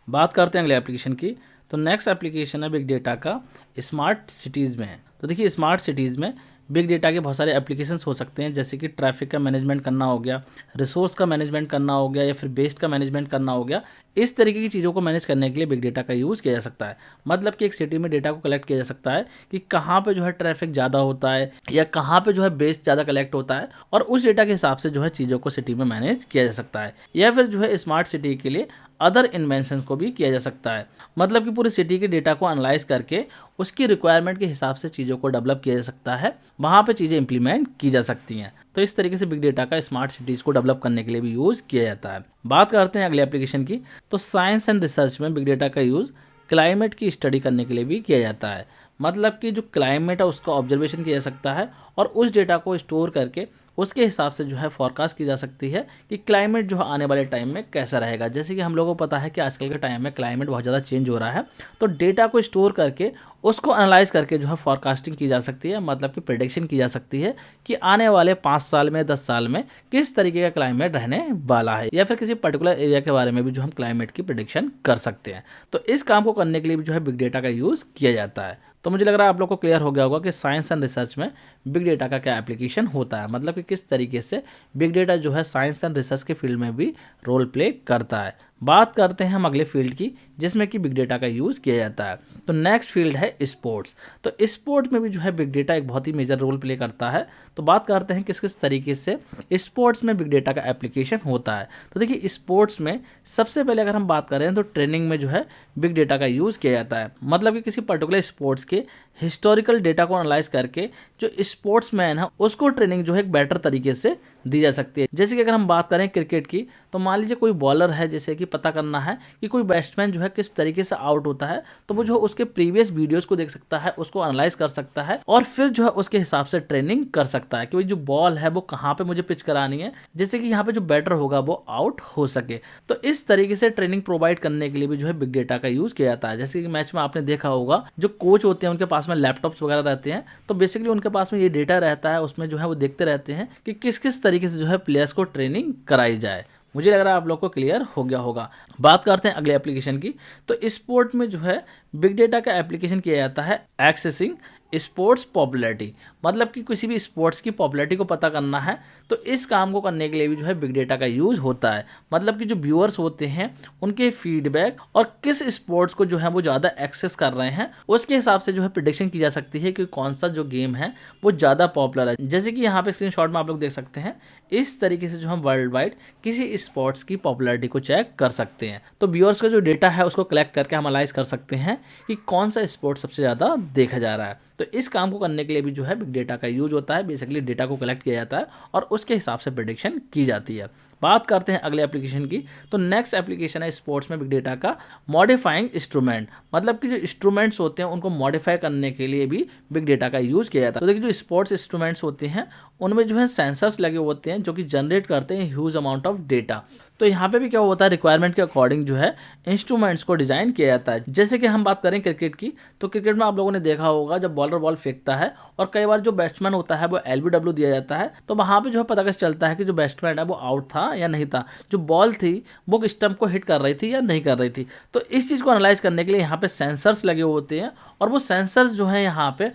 बात करते हैं अगले एप्लीकेशन की। तो नेक्स्ट एप्लीकेशन है बिग डेटा का स्मार्ट सिटीज़ में। तो देखिए, स्मार्ट सिटीज़ में बिग डेटा के बहुत सारे एप्लीकेशंस हो सकते हैं, जैसे कि ट्रैफिक का मैनेजमेंट करना हो गया, रिसोर्स का मैनेजमेंट करना हो गया, या फिर वेस्ट का मैनेजमेंट करना हो गया। इस तरीके की चीज़ों को मैनेज करने के लिए बिग डेटा का यूज़ किया जा सकता है। मतलब कि एक सिटी में डेटा को कलेक्ट किया जा सकता है कि कहाँ पे जो है ट्रैफिक ज़्यादा होता है या कहाँ पे जो है वेस्ट ज़्यादा कलेक्ट होता है, और उस डेटा के हिसाब से जो है चीज़ों को सिटी में मैनेज किया जा सकता है। या फिर जो है स्मार्ट सिटी के लिए अदर इन्वेंशंस को भी किया जा सकता है। मतलब कि पूरी सिटी के डेटा को एनालाइज करके उसकी रिक्वायरमेंट के हिसाब से चीज़ों को डेवलप किया जा सकता है, वहाँ पे चीज़ें इंप्लीमेंट की जा सकती हैं। तो इस तरीके से बिग डेटा का स्मार्ट सिटीज़ को डेवलप करने के लिए भी यूज़ किया जाता है। बात करते हैं अगले एप्लीकेशन की। तो साइंस एंड रिसर्च में बिग डेटा का यूज़ क्लाइमेट की स्टडी करने के लिए भी किया जाता है। मतलब कि जो क्लाइमेट है उसका ऑब्जर्वेशन किया जा सकता है और उस डेटा को स्टोर करके उसके हिसाब से जो है फॉरकास्ट की जा सकती है कि क्लाइमेट जो है आने वाले टाइम में कैसा रहेगा। जैसे कि हम लोगों को पता है कि आजकल के टाइम में क्लाइमेट बहुत ज़्यादा चेंज हो रहा है, तो डेटा को स्टोर करके उसको एनालाइज करके जो है फॉरकास्टिंग की जा सकती है। मतलब कि प्रेडिक्शन की जा सकती है कि आने वाले 5 साल में 10 साल में किस तरीके का क्लाइमेट रहने वाला है, या फिर किसी पर्टिकुलर एरिया के बारे में भी जो हम क्लाइमेट की प्रेडिक्शन कर सकते हैं। तो इस काम को करने के लिए भी जो है बिग डेटा का यूज़ किया जाता है। तो मुझे लग रहा है आप लोग को क्लियर हो गया होगा कि साइंस एंड रिसर्च में बिग डेटा का क्या एप्लीकेशन होता है, मतलब कि किस तरीके से बिग डेटा जो है साइंस एंड रिसर्च के फील्ड में भी रोल प्ले करता है। बात करते हैं हम अगले फील्ड की जिसमें कि बिग डेटा का यूज़ किया जाता है। तो नेक्स्ट फील्ड है स्पोर्ट्स। तो स्पोर्ट में भी जो है बिग डेटा एक बहुत ही मेजर रोल प्ले करता है। तो बात करते हैं किस किस तरीके से स्पोर्ट्स में बिग डेटा का एप्लीकेशन होता है। तो देखिए स्पोर्ट्स में सबसे पहले अगर हम बात करें तो ट्रेनिंग में जो है बिग डेटा का यूज़ किया जाता है, मतलब कि किसी पर्टिकुलर स्पोर्ट्स के हिस्टोरिकल डेटा को एनालाइज करके जो स्पोर्ट्समैन है उसको ट्रेनिंग जो है एक बेटर तरीके से दी जा सकती है। जैसे कि अगर हम बात करें क्रिकेट की, तो मान लीजिए कोई बॉलर है, जैसे कि पता करना है कि कोई बैट्समैन जो है किस तरीके से आउट होता है, तो वो जो उसके प्रीवियस वीडियोस को देख सकता है, उसको एनालाइज कर सकता है और फिर जो है उसके हिसाब से ट्रेनिंग कर सकता है कि भाई जो बॉल है वो कहाँ पे मुझे पिच करानी है, जैसे कि यहाँ पे जो बैटर होगा वो आउट हो सके। तो इस तरीके से ट्रेनिंग प्रोवाइड करने के लिए भी जो है बिग डेटा का यूज किया जाता है। जैसे कि मैच में आपने देखा होगा जो कोच होते हैं उनके पास में लैपटॉप्स वगैरह रहते हैं, तो बेसिकली उनके पास में ये डेटा रहता है, उसमें जो है वो देखते रहते हैं कि किस किस तरीके से जो है प्लेयर्स को ट्रेनिंग कराई जाए। मुझे लग रहा है आप लोग को क्लियर हो गया होगा। बात करते हैं अगले एप्लीकेशन की। तो स्पोर्ट में जो है बिग डेटा का एप्लीकेशन किया जाता है एक्सेसिंग स्पोर्ट्स पॉपुलैरिटी, मतलब कि किसी भी स्पोर्ट्स की पॉपुलैरिटी को पता करना है तो इस काम को करने के लिए भी जो है बिग डेटा का यूज होता है। मतलब कि जो व्यूअर्स होते हैं उनके फीडबैक और किस स्पोर्ट्स को जो है वो ज़्यादा एक्सेस कर रहे हैं उसके हिसाब से जो है प्रेडिक्शन की जा सकती है कि कौन सा जो गेम है वो ज़्यादा पॉपुलर है। जैसे कि यहाँ पे स्क्रीनशॉट में आप लोग देख सकते हैं, इस तरीके से जो हम वर्ल्ड वाइड किसी स्पोर्ट्स की पॉपुलैरिटी को चेक कर सकते हैं। तो व्यूअर्स का जो डेटा है उसको कलेक्ट करके हम एनालाइज कर सकते हैं कि कौन सा स्पोर्ट सबसे ज़्यादा देखा जा रहा है। तो इस काम को करने के लिए भी जो है बिग डेटा का यूज होता है। बेसिकली डेटा को कलेक्ट किया जाता है और उसके हिसाब से प्रेडिक्शन की जाती है। बात करते हैं अगले एप्लीकेशन की। तो नेक्स्ट एप्लीकेशन है स्पोर्ट्स में बिग डेटा का मॉडिफाइंग इंस्ट्रूमेंट, मतलब कि जो इंस्ट्रूमेंट्स होते हैं उनको मॉडिफाई करने के लिए भी बिग डेटा का यूज किया जाता है। तो देखिए जो स्पोर्ट्स इंस्ट्रूमेंट्स होते हैं उनमें जो है सेंसर्स लगे होते हैं जो कि जनरेट करते हैं ह्यूज अमाउंट ऑफ डेटा। तो यहाँ पे भी क्या होता है, रिक्वायरमेंट के अकॉर्डिंग जो है इंस्ट्रूमेंट्स को डिजाइन किया जाता है। जैसे कि हम बात करें क्रिकेट की, तो क्रिकेट में आप लोगों ने देखा होगा जब बॉलर बॉल फेंकता है और कई बार जो बैट्समैन होता है वो एलबीडब्ल्यू दिया जाता है, तो वहाँ पे जो है पता कैसे चलता है कि जो बैट्समैन है वो आउट था या नहीं था, जो बॉल थी वो स्टंप को हिट कर रही थी या नहीं कर रही थी। तो इस चीज़ को एनालाइज करने के लिए यहाँ पे सेंसर्स लगे होते हैं और वो सेंसर्स जो है यहाँ पे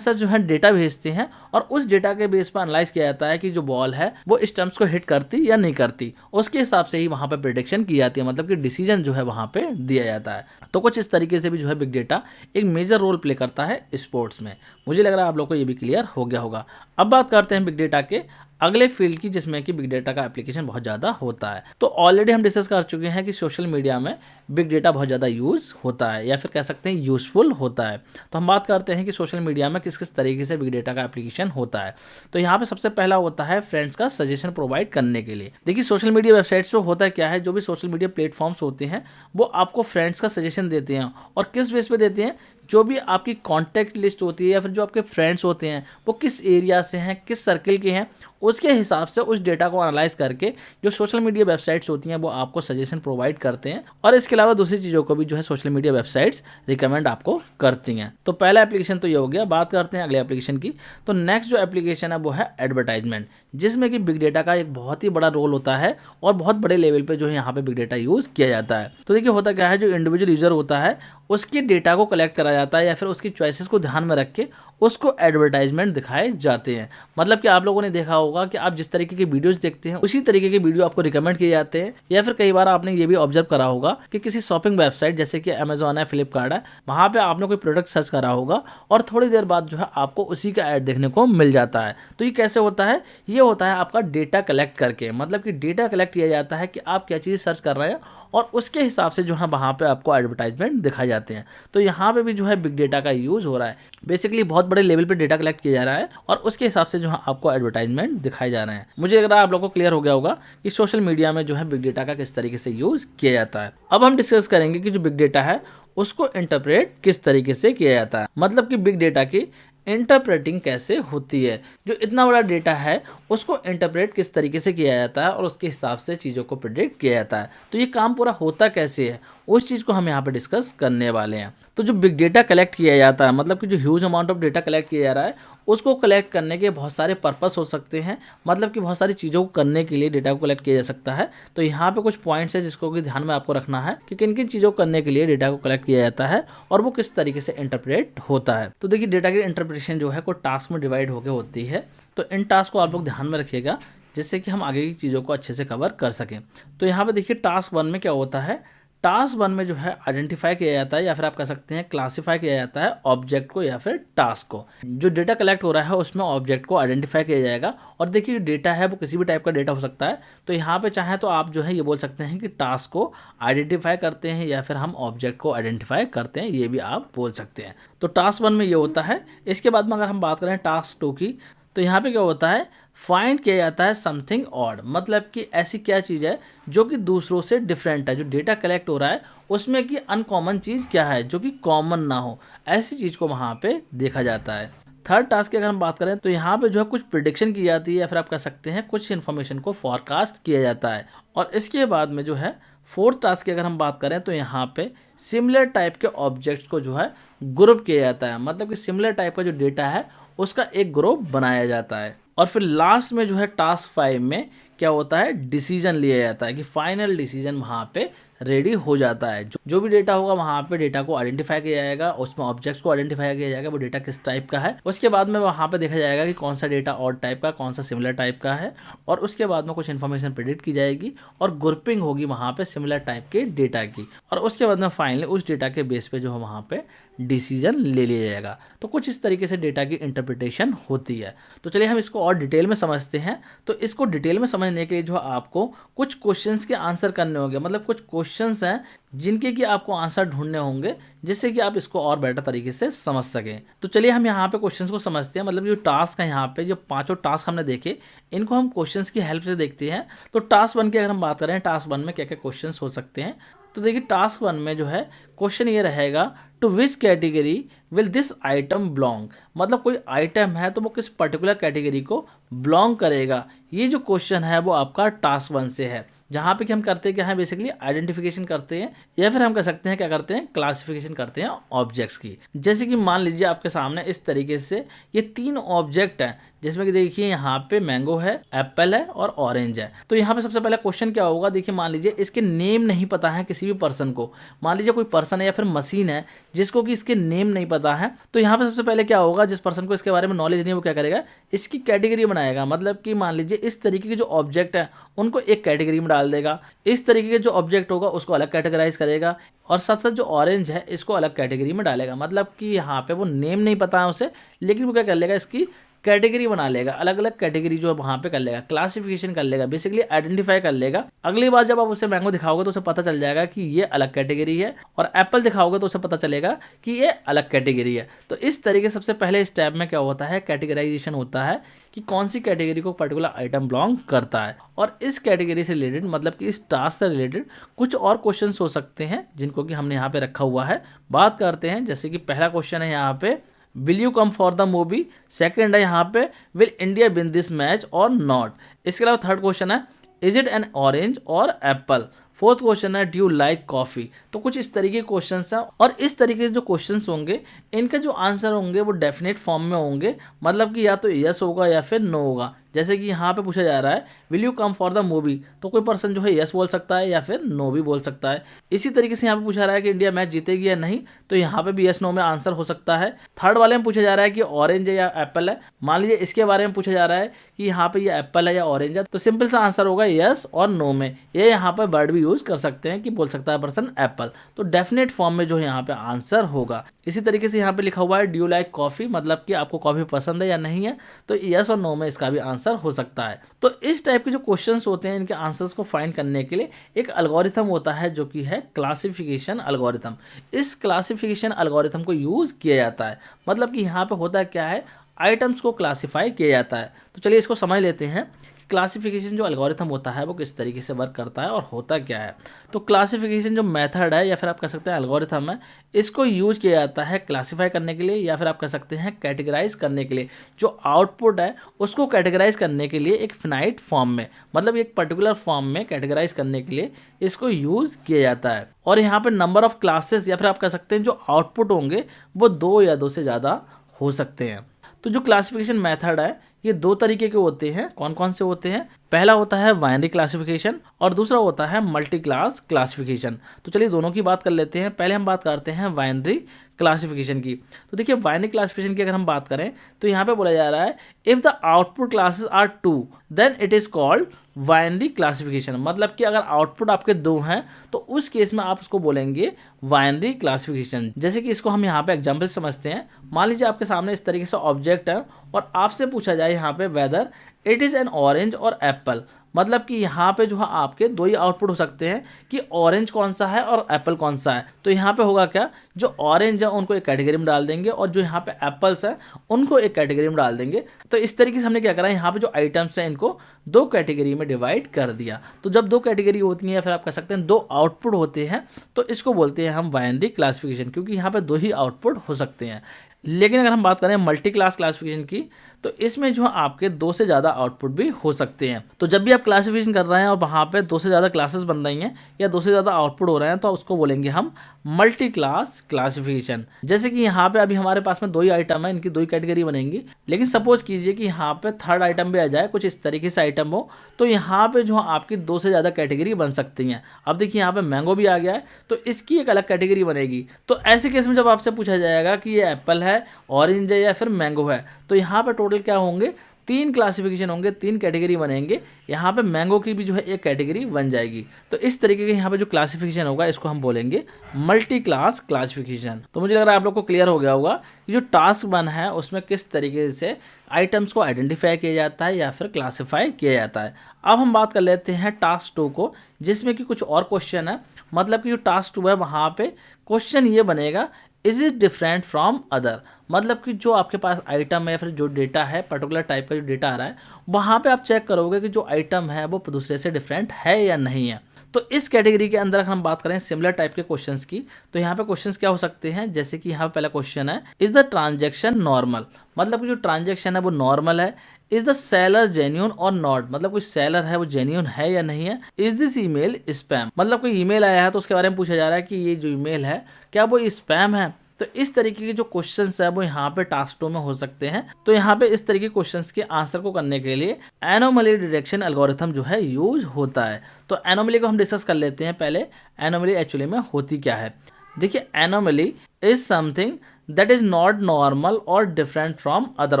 जो है डेटा भेजते हैं और उस डेटा के बेस पर एनालाइज किया जाता है कि जो बॉल है वो स्टंप्स को हिट करती या नहीं करती। उसके हिसाब से ही वहाँ पे प्रेडिक्शन की जाती है, मतलब कि डिसीजन जो है वहाँ पे दिया जाता है। तो कुछ इस तरीके से भी जो है बिग डेटा एक मेजर रोल प्ले करता है स्पोर्ट्स में। मुझे लग रहा है आप लोग को ये भी क्लियर हो गया होगा। अब बात करते हैं बिग डेटा के अगले फील्ड की जिसमें कि बिग डेटा का एप्लीकेशन बहुत ज़्यादा होता है। तो ऑलरेडी हम डिस्कस कर चुके हैं कि सोशल मीडिया में बिग डेटा बहुत ज़्यादा यूज़ होता है या फिर कह सकते हैं यूज़फुल होता है। तो हम बात करते हैं कि सोशल मीडिया में किस किस तरीके से बिग डेटा का एप्लीकेशन होता है। तो यहाँ पे सबसे पहला होता है फ्रेंड्स का सजेशन प्रोवाइड करने के लिए। देखिए सोशल मीडिया वेबसाइट्स पर होता क्या है, जो भी सोशल मीडिया प्लेटफॉर्म्स होते हैं वो आपको फ्रेंड्स का सजेशन देते हैं और किस बेस पे देते हैं, जो भी आपकी कॉन्टैक्ट लिस्ट होती है या फिर जो आपके फ्रेंड्स होते हैं वो किस एरिया से हैं, किस सर्किल के हैं, उसके हिसाब से उस डेटा को एनालाइज करके जो सोशल मीडिया वेबसाइट्स होती हैं वो आपको सजेशन प्रोवाइड करते हैं। और इसके अलावा दूसरी चीज़ों को भी जो है सोशल मीडिया वेबसाइट्स रिकमेंड आपको करती हैं। तो पहला एप्लीकेशन तो ये हो गया। बात करते हैं अगले एप्लीकेशन की। तो नेक्स्ट जो एप्लीकेशन है वो है एडवर्टाइजमेंट, जिसमें कि बिग डेटा का एक बहुत ही बड़ा रोल होता है और बहुत बड़े लेवल पे जो है यहाँ पे बिग डेटा यूज़ किया जाता है। तो देखिए होता क्या है, जो इंडिविजुअल यूज़र होता है उसके डेटा को कलेक्ट करा जाता है या फिर उसकी चॉइसेस को ध्यान में रख के उसको एडवर्टाइजमेंट दिखाए जाते हैं। मतलब कि आप लोगों ने देखा होगा कि आप जिस तरीके की वीडियोस देखते हैं उसी तरीके के वीडियो आपको रिकमेंड किए जाते हैं। या फिर कई बार आपने ये भी ऑब्जर्व करा होगा कि किसी शॉपिंग वेबसाइट जैसे कि अमेजॉन है, फ्लिपकार्ट है, वहाँ पे आपने कोई प्रोडक्ट सर्च करा होगा और थोड़ी देर बाद जो है आपको उसी का ऐड देखने को मिल जाता है। तो ये कैसे होता है, ये होता है आपका डेटा कलेक्ट करके। मतलब कि डेटा कलेक्ट किया जाता है कि आप क्या चीज़ सर्च कर रहे हैं और उसके हिसाब से जो है वहाँ पे आपको एडवर्टाइजमेंट दिखाए जाते हैं। तो यहाँ पे भी जो है बिग डेटा का यूज़ हो रहा है। बेसिकली बहुत बड़े लेवल पे डेटा कलेक्ट किया जा रहा है और उसके हिसाब से जो है आपको एडवर्टाइजमेंट दिखाए जा रहे हैं। मुझे लग रहा है आप लोगों को क्लियर हो गया होगा कि सोशल मीडिया में जो है बिग डेटा का किस तरीके से यूज़ किया जाता है। अब हम डिस्कस करेंगे कि जो बिग डेटा है उसको इंटरप्रेट किस तरीके से किया जाता है, मतलब कि बिग डेटा की इंटरप्रेटिंग कैसे होती है। जो इतना बड़ा डेटा है उसको इंटरप्रेट किस तरीके से किया जाता है और उसके हिसाब से चीज़ों को प्रेडिक्ट किया जाता है। तो ये काम पूरा होता कैसे है उस चीज़ को हम यहाँ पे डिस्कस करने वाले हैं। तो जो बिग डेटा कलेक्ट किया जाता है, मतलब कि जो huge amount of data collect किया जा रहा है उसको कलेक्ट करने के बहुत सारे पर्पस हो सकते हैं, मतलब कि बहुत सारी चीज़ों को करने के लिए डेटा को कलेक्ट किया जा सकता है। तो यहाँ पे कुछ पॉइंट्स है जिसको कि ध्यान में आपको रखना है कि किन किन चीज़ों को करने के लिए डेटा को कलेक्ट किया जाता है और वो किस तरीके से इंटरप्रेट होता है। तो देखिए, डेटा की इंटरप्रिटेशन जो है कोई टास्क में डिवाइड होकर होती है। तो इन टास्क को आप लोग ध्यान में रखिएगा जिससे कि हम आगे की चीज़ों को अच्छे से कवर कर सकें। तो यहाँ पे देखिए, टास्क 1 में क्या होता है, टास्क 1 में जो है आइडेंटिफाई किया जाता है या फिर आप कह सकते हैं क्लासिफाई किया जाता है ऑब्जेक्ट को या फिर टास्क को। जो डेटा कलेक्ट हो रहा है उसमें ऑब्जेक्ट को आइडेंटिफाई किया जाएगा। और देखिए, जो डेटा है वो किसी भी टाइप का डेटा हो सकता है। तो यहाँ पे चाहे तो आप जो है ये बोल सकते हैं कि टास्क को आइडेंटिफाई करते हैं या फिर हम ऑब्जेक्ट को आइडेंटिफाई करते हैं, ये भी आप बोल सकते हैं। तो टास्क 1 में ये होता है। इसके बाद में अगर हम बात करें टास्क 2 की, तो यहाँ पे क्या होता है, फाइंड किया जाता है समथिंग ऑड, मतलब कि ऐसी क्या चीज़ है जो कि दूसरों से डिफरेंट है। जो डेटा कलेक्ट हो रहा है उसमें की अनकॉमन चीज़ क्या है जो कि कॉमन ना हो, ऐसी चीज़ को वहाँ पे देखा जाता है। थर्ड टास्क की अगर हम बात करें तो यहाँ पे जो है कुछ प्रिडिक्शन की जाती है या फिर आप कह सकते हैं कुछ इन्फॉर्मेशन को फॉरकास्ट किया जाता है। और इसके बाद में जो है फोर्थ टास्क की अगर हम बात करें तो यहाँ पे सिमिलर टाइप के ऑब्जेक्ट्स को जो है ग्रुप किया जाता है, मतलब कि सिमिलर टाइप का जो डेटा है उसका एक ग्रुप बनाया जाता है। और फिर लास्ट में जो है टास्क 5 में क्या होता है, डिसीजन लिया जाता है कि फाइनल डिसीजन वहाँ पे रेडी हो जाता है। जो भी डेटा होगा वहाँ पे डेटा को आइडेंटिफाई किया जाएगा, उसमें ऑब्जेक्ट्स को आइडेंटिफाई किया जाएगा वो डेटा किस टाइप का है। उसके बाद में वहाँ पे देखा जाएगा कि कौन सा डेटा ऑड टाइप का, कौन सा सिमिलर टाइप का है। और उसके बाद में कुछ इन्फॉर्मेशन प्रेडिक्ट की जाएगी और ग्रुपिंग होगी वहाँ पे सिमिलर टाइप के डेटा की। और उसके बाद में फाइनली उस डेटा के बेस पे जो है वहाँ पे डिसीजन ले लिया जाएगा। तो कुछ इस तरीके से डेटा की इंटरप्रिटेशन होती है। तो चलिए हम इसको और डिटेल में समझते हैं। तो इसको डिटेल में समझने के लिए जो आपको कुछ क्वेश्चंस के आंसर करने होंगे, मतलब कुछ क्वेश्चंस हैं जिनके कि आपको आंसर ढूंढने होंगे जिससे कि आप इसको और बेटर तरीके से समझ सकें। तो चलिए हम यहाँ पे क्वेश्चंस को समझते हैं। मतलब जो टास्क है यहाँ पे, जो पांचों टास्क हमने देखे, इनको हम क्वेश्चंस की हेल्प से देखते हैं। तो टास्क 1 की अगर हम बात करें, टास्क 1 में क्या क्या क्वेश्चंस हो सकते हैं, तो देखिए टास्क 1 में जो है क्वेश्चन ये रहेगा, to which category will this item belong, मतलब कोई आइटम है तो वो किस पर्टिकुलर कैटेगरी को बिलोंग करेगा। ये जो क्वेश्चन है वो आपका टास्क 1 से है, जहाँ पे कि हम करते क्या है, बेसिकली आइडेंटिफिकेशन करते हैं या फिर हम कह सकते हैं क्या करते हैं, क्लासिफिकेशन करते हैं ऑब्जेक्ट्स की। जैसे कि मान लीजिए आपके सामने इस तरीके से ये 3 ऑब्जेक्ट हैं, जिसमें कि देखिए यहाँ पे मैंगो है, एप्पल है और ऑरेंज है। तो यहाँ पे सबसे पहला क्वेश्चन क्या होगा, देखिए मान लीजिए इसके नेम नहीं पता है किसी भी पर्सन को। मान लीजिए कोई पर्सन है या फिर मशीन है जिसको कि इसके नेम नहीं पता है, तो यहाँ पे सबसे पहले क्या होगा, जिस पर्सन को इसके बारे में नॉलेज नहीं है वो क्या करेगा, इसकी कैटेगरी बनाएगा। मतलब कि मान लीजिए इस तरीके के जो ऑब्जेक्ट है उनको एक कैटेगरी में डाल देगा, इस तरीके के जो ऑब्जेक्ट होगा उसको अलग कैटेगराइज करेगा, और साथ साथ जो ऑरेंज है इसको अलग कैटेगरी में डालेगा। मतलब कि यहाँ पे वो नेम नहीं पता है उसे, लेकिन वो क्या कर लेगा, इसकी कैटेगरी बना लेगा, अलग अलग कैटेगरी जो है वहाँ पे कर लेगा, क्लासिफिकेशन कर लेगा, बेसिकली आइडेंटिफाई कर लेगा। अगली बार जब आप उसे मैंगो दिखाओगे तो उसे पता चल जाएगा कि ये अलग कैटेगरी है, और एप्पल दिखाओगे तो उसे पता चलेगा कि ये अलग कैटेगरी है। तो इस तरीके सबसे पहले स्टेप में क्या होता है, कैटेगराइजेशन होता है कि कौन सी कैटेगरी को पर्टिकुलर आइटम बिलोंग करता है। और इस कैटेगरी से रिलेटेड, मतलब कि इस टास्क से रिलेटेड कुछ और क्वेश्चंस हो सकते हैं जिनको कि हमने यहाँ पे रखा हुआ है। बात करते हैं, जैसे कि पहला क्वेश्चन है यहाँ पे, will you come for the movie. Second है यहाँ पे, will India win this match और नॉट। इसके अलावा थर्ड क्वेश्चन है, इज इट एन ऑरेंज और एप्पल। फोर्थ क्वेश्चन है, डू यू लाइक कॉफी। तो कुछ इस तरीके के क्वेश्चंस हैं, और इस तरीके के जो क्वेश्चंस होंगे इनके जो आंसर होंगे वो डेफिनेट फॉर्म में होंगे, मतलब कि या तो यस होगा या फिर नो होगा। जैसे कि यहाँ पे पूछा जा रहा है, will you come for the movie, तो कोई पर्सन जो है यस बोल सकता है या फिर नो भी बोल सकता है। इसी तरीके से यहाँ पे पूछा रहा है कि इंडिया मैच जीतेगी या नहीं, तो यहाँ पे भी यस नो में आंसर हो सकता है। थर्ड वाले में पूछा जा रहा है कि ऑरेंज है या एप्पल है, मान लीजिए इसके बारे में पूछा जा रहा है कि यहाँ पे ये एप्पल है या ऑरेंज है, तो सिंपल सा आंसर होगा यस और नो में। ये यहाँ पर वर्ड भी यूज कर सकते हैं कि बोल सकता है पर्सन एप्पल, तो डेफिनेट फॉर्म में जो है यहाँ पे आंसर होगा। इसी तरीके से यहाँ पे लिखा हुआ है, डू यू लाइक कॉफी, मतलब कि आपको कॉफी पसंद है या नहीं है, तो यस और नो में इसका भी आंसर हो सकता है। तो इस टाइप के जो क्वेश्चंस होते हैं इनके आंसर्स को फाइंड करने के लिए एक एल्गोरिथम होता है जो कि है क्लासिफिकेशन एल्गोरिथम। इस क्लासिफिकेशन एल्गोरिथम को यूज किया जाता है, मतलब कि यहाँ पे होता क्या है, आइटम्स को क्लासिफाई किया जाता है। तो चलिए इसको समझ लेते हैं, क्लासिफिकेशन जो एल्गोरिथम होता है वो किस तरीके से वर्क करता है और होता क्या है। तो क्लासिफिकेशन जो मेथड है या फिर आप कह सकते हैं एल्गोरिथम है, इसको यूज किया जाता है क्लासिफाई करने के लिए या फिर आप कह सकते हैं कैटेगराइज करने के लिए। जो आउटपुट है उसको कैटेगराइज करने के लिए एक फिनाइट फॉर्म में, मतलब एक पर्टिकुलर फॉर्म में कैटेगराइज करने के लिए इसको यूज किया जाता है। और यहाँ पे नंबर ऑफ क्लासेस या फिर आप कह सकते हैं जो आउटपुट होंगे वो 2 या 2 से ज़्यादा हो सकते हैं। तो जो क्लासिफिकेशन मेथड है ये दो तरीके के होते हैं। कौन कौन से होते हैं? पहला होता है बाइनरी क्लासिफिकेशन और दूसरा होता है मल्टी क्लास क्लासिफिकेशन। तो चलिए दोनों की बात कर लेते हैं। पहले हम बात करते हैं बाइनरी क्लासिफिकेशन की। तो देखिए बाइनरी क्लासिफिकेशन की अगर हम बात करें तो यहाँ पे बोला जा रहा है if the output classes are 2 then it is called binary classification. मतलब कि अगर आउटपुट आपके 2 हैं तो उस केस में आप उसको बोलेंगे बाइनरी क्लासिफिकेशन। जैसे कि इसको हम यहाँ पे एग्जाम्पल समझते हैं। मान लीजिए आपके सामने इस तरीके से ऑब्जेक्ट है और आपसे पूछा जाए यहाँ पे whether it is an orange और एप्पल। मतलब कि यहाँ पे जो है आपके दो ही आउटपुट हो सकते हैं कि ऑरेंज कौन सा है और एप्पल कौन सा है। तो यहाँ पे होगा क्या, जो ऑरेंज है उनको एक कैटेगरी में डाल देंगे और जो यहाँ पे एप्पल्स हैं उनको एक कैटेगरी में डाल देंगे। तो इस तरीके से हमने क्या करा, यहाँ पे जो आइटम्स हैं इनको दो कैटेगरी में डिवाइड कर दिया। तो जब दो कैटेगरी होती हैं या फिर आप कह सकते हैं दो आउटपुट होते हैं तो इसको बोलते हैं हम बाइनरी क्लासिफिकेशन, क्योंकि यहाँ पे दो ही आउटपुट हो सकते हैं। लेकिन अगर हम बात करें मल्टी क्लास क्लासिफिकेशन की तो इसमें जो आपके दो से ज़्यादा आउटपुट भी हो सकते हैं। तो जब भी आप क्लासिफिकेशन कर रहे हैं और वहाँ पे दो से ज़्यादा क्लासेस बन रही हैं या दो से ज़्यादा आउटपुट हो रहे हैं तो उसको बोलेंगे हम मल्टी क्लास क्लासिफिकेशन। जैसे कि यहाँ पे अभी हमारे पास में दो ही आइटम है, इनकी दो ही कैटेगरी बनेंगी। लेकिन सपोज कीजिए कि यहाँ पे थर्ड आइटम भी आ जाए, कुछ इस तरीके से आइटम हो, तो यहाँ पे जो आपकी दो से ज़्यादा कैटेगरी बन सकती हैं। अब देखिए यहाँ पे मैंगो भी आ गया है तो इसकी एक अलग कैटेगरी बनेगी। तो ऐसे केस में जब आपसे पूछा जाएगा कि ये एप्पल है, ऑरेंज है या फिर मैंगो है, तो यहाँ पे टोटल क्या होंगे, तीन क्लासिफिकेशन होंगे, तीन कैटेगरी बनेंगे। यहाँ पे मैंगो की भी जो है एक कैटेगरी बन जाएगी। तो इस तरीके के यहाँ पे जो क्लासिफिकेशन होगा इसको हम बोलेंगे मल्टी क्लास क्लासिफिकेशन। तो मुझे लग रहा है आप लोग को क्लियर हो गया होगा कि जो टास्क 1 है उसमें किस तरीके से आइटम्स को आइडेंटिफाई किया जाता है या फिर क्लासीफाई किया जाता है। अब हम बात कर लेते हैं टास्क 2 को, जिसमें कि कुछ और क्वेश्चन है। मतलब कि जो टास्क 2 है वहाँ पे क्वेश्चन ये बनेगा, is it different from other. मतलब कि जो आपके पास आइटम है या फिर जो डेटा है, पर्टिकुलर टाइप का जो डेटा आ रहा है, वहाँ पे आप चेक करोगे कि जो आइटम है वो दूसरे से डिफरेंट है या नहीं है। तो इस कैटेगरी के अंदर हम बात करें सिमिलर टाइप के क्वेश्चंस की, तो यहाँ पे क्वेश्चंस क्या हो सकते हैं, जैसे कि यहाँ पे पहला क्वेश्चन है, इज द ट्रांजैक्शन नॉर्मल। मतलब कि जो ट्रांजैक्शन है वो नॉर्मल है। इज द सेलर जेन्यून और नॉट। मतलब कोई सेलर है वो जेन्यून है या नहीं है। Is this email spam. मतलब कोई ईमेल आया है तो उसके बारे में पूछा जा रहा है कि ये जो ईमेल है क्या वो स्पैम है। तो इस तरीके के जो क्वेश्चंस है वो यहाँ पे टास्क 2 में हो सकते हैं। तो यहाँ पे इस तरीके के क्वेश्चंस के आंसर को करने के लिए एनोमली डिटेक्शन एल्गोरिथम जो है यूज होता है। तो एनोमली को हम डिस्कस कर लेते हैं। पहले एनोमली एक्चुअली में होती क्या है। देखिए anomaly is something that is not normal और डिफरेंट फ्रॉम अदर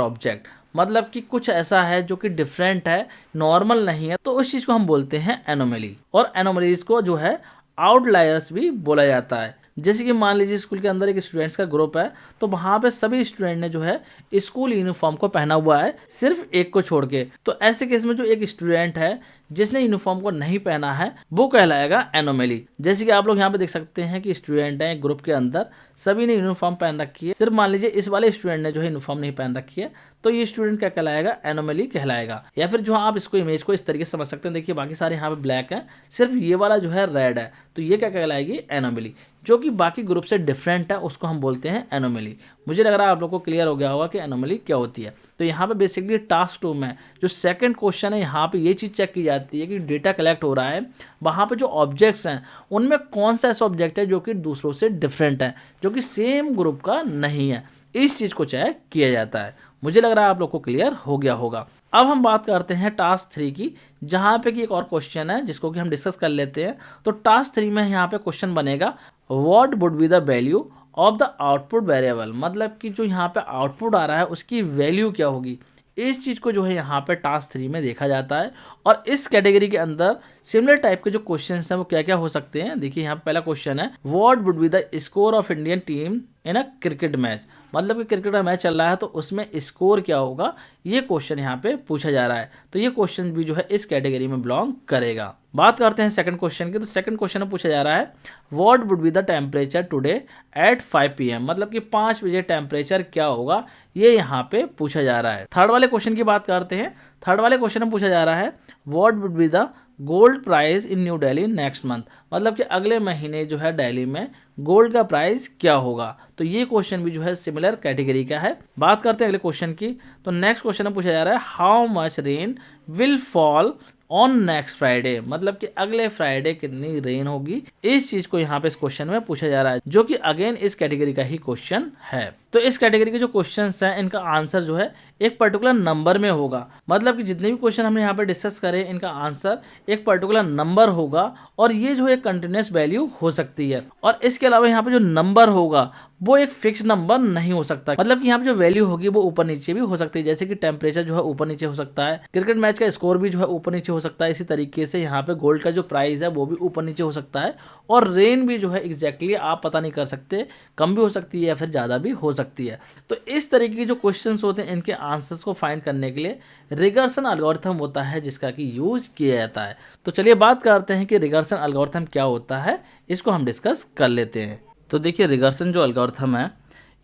ऑब्जेक्ट। मतलब कि कुछ ऐसा है जो कि डिफरेंट है, नॉर्मल नहीं है, तो उस चीज़ को हम बोलते हैं एनोमली। और एनोमलीज को जो है आउटलायर्स भी बोला जाता है। जैसे कि मान लीजिए स्कूल के अंदर एक स्टूडेंट्स का ग्रुप है, तो वहाँ पे सभी स्टूडेंट ने जो है स्कूल यूनिफॉर्म को पहना हुआ है, सिर्फ एक को छोड़ के। तो ऐसे केस में जो एक स्टूडेंट है जिसने यूनिफॉर्म को नहीं पहना है वो कहलाएगा एनोमली। जैसे कि आप लोग यहाँ पे देख सकते हैं कि स्टूडेंट हैं ग्रुप के अंदर, सभी ने यूनिफॉर्म पहन रखी है, सिर्फ मान लीजिए इस वाले स्टूडेंट ने जो है यूनिफॉर्म नहीं पहन रखी है, तो ये स्टूडेंट क्या कहलाएगा, एनोमली कहलाएगा। या फिर जो आप इसको इमेज को इस तरीके से समझ सकते हैं, देखिए बाकी सारे यहाँ पे ब्लैक है, सिर्फ ये वाला जो है रेड है, तो ये क्या कहलाएगी, एनोमली। जो कि बाकी ग्रुप से डिफरेंट है उसको हम बोलते हैं एनोमली। मुझे लग रहा है आप लोग को क्लियर हो गया होगा कि एनोमली क्या होती है। तो यहाँ पे बेसिकली टास्क 2 में जो सेकंड क्वेश्चन है, यहाँ पे ये चीज़ चेक की जाती है कि डेटा कलेक्ट हो रहा है, वहाँ पे जो ऑब्जेक्ट्स हैं उनमें कौन सा ऐसा ऑब्जेक्ट है जो कि दूसरों से डिफरेंट है, जो कि सेम ग्रुप का नहीं है। इस चीज़ को चेक किया जाता है। मुझे लग रहा है आप लोग को क्लियर हो गया होगा। अब हम बात करते हैं टास्क 3 की, जहाँ पे कि एक और क्वेश्चन है जिसको कि हम डिस्कस कर लेते हैं। तो टास्क 3 में यहाँ पे क्वेश्चन बनेगा, what would be the value of the output variable. मतलब कि जो यहाँ पे आउटपुट आ रहा है उसकी वैल्यू क्या होगी। इस चीज़ को जो है यहाँ पे टास्क 3 में देखा जाता है। और इस कैटेगरी के अंदर सिमिलर टाइप के जो क्वेश्चन हैं वो क्या क्या हो सकते हैं। देखिए यहाँ पे पहला क्वेश्चन है, what would be the score of Indian team in a cricket match. मतलब कि क्रिकेट का मैच चल रहा है तो उसमें स्कोर क्या होगा, ये क्वेश्चन यहाँ पे पूछा जा रहा है। तो ये क्वेश्चन भी जो है इस कैटेगरी में बिलोंग करेगा। बात करते हैं सेकंड क्वेश्चन की। तो सेकंड क्वेश्चन में पूछा जा रहा है, what would be the temperature today at 5 PM। मतलब कि 5 बजे टेम्परेचर क्या होगा, ये यहाँ पे पूछा जा रहा है। थर्ड वाले क्वेश्चन की बात करते हैं। थर्ड वाले क्वेश्चन में पूछा जा रहा है, what would be the gold price in new Delhi next month. मतलब कि अगले महीने जो है दिल्ली में गोल्ड का प्राइस क्या होगा। तो ये क्वेश्चन भी जो है सिमिलर कैटेगरी का है। बात करते हैं अगले क्वेश्चन की। तो नेक्स्ट क्वेश्चन में पूछा जा रहा है, how much rain will fall on next Friday, मतलब कि अगले फ्राइडे कितनी रेन होगी, इस चीज को यहाँ पे इस क्वेश्चन में पूछा जा रहा है, जो कि अगेन इस कैटेगरी का ही क्वेश्चन है। तो इस कैटेगरी के जो क्वेश्चंस हैं इनका आंसर जो है एक पर्टिकुलर नंबर में होगा, मतलब कि जितने भी क्वेश्चन हमने यहाँ पे डिस्कस करे इनका आंसर एक पर्टिकुलर नंबर होगा, और ये जो है कंटिन्यूस वैल्यू हो सकती है। और इसके अलावा यहाँ पे जो नंबर होगा वो एक फिक्स नंबर नहीं हो सकता, मतलब कि यहाँ पे जो वैल्यू होगी वो ऊपर नीचे भी हो सकती है, जैसे कि टेम्परेचर जो है ऊपर नीचे हो सकता है, क्रिकेट मैच का स्कोर भी जो है ऊपर नीचे हो सकता है, इसी तरीके से यहाँ पे गोल्ड का जो प्राइस है वो भी ऊपर नीचे हो सकता है, और रेन भी जो है एग्जैक्टली आप पता नहीं कर सकते, कम भी हो सकती है या फिर ज़्यादा भी हो सकती है। तो इस तरीके के जो क्वेश्चंस होते हैं इनके आंसर्स को फाइंड करने के लिए रिगर्सन एल्गोरिथम होता है जिसका कि यूज किया जाता है। तो चलिए बात करते हैं कि रिगर्सन एल्गोरिथम क्या होता है, इसको हम डिस्कस कर लेते हैं। तो देखिए रिगर्सन जो एल्गोरिथम है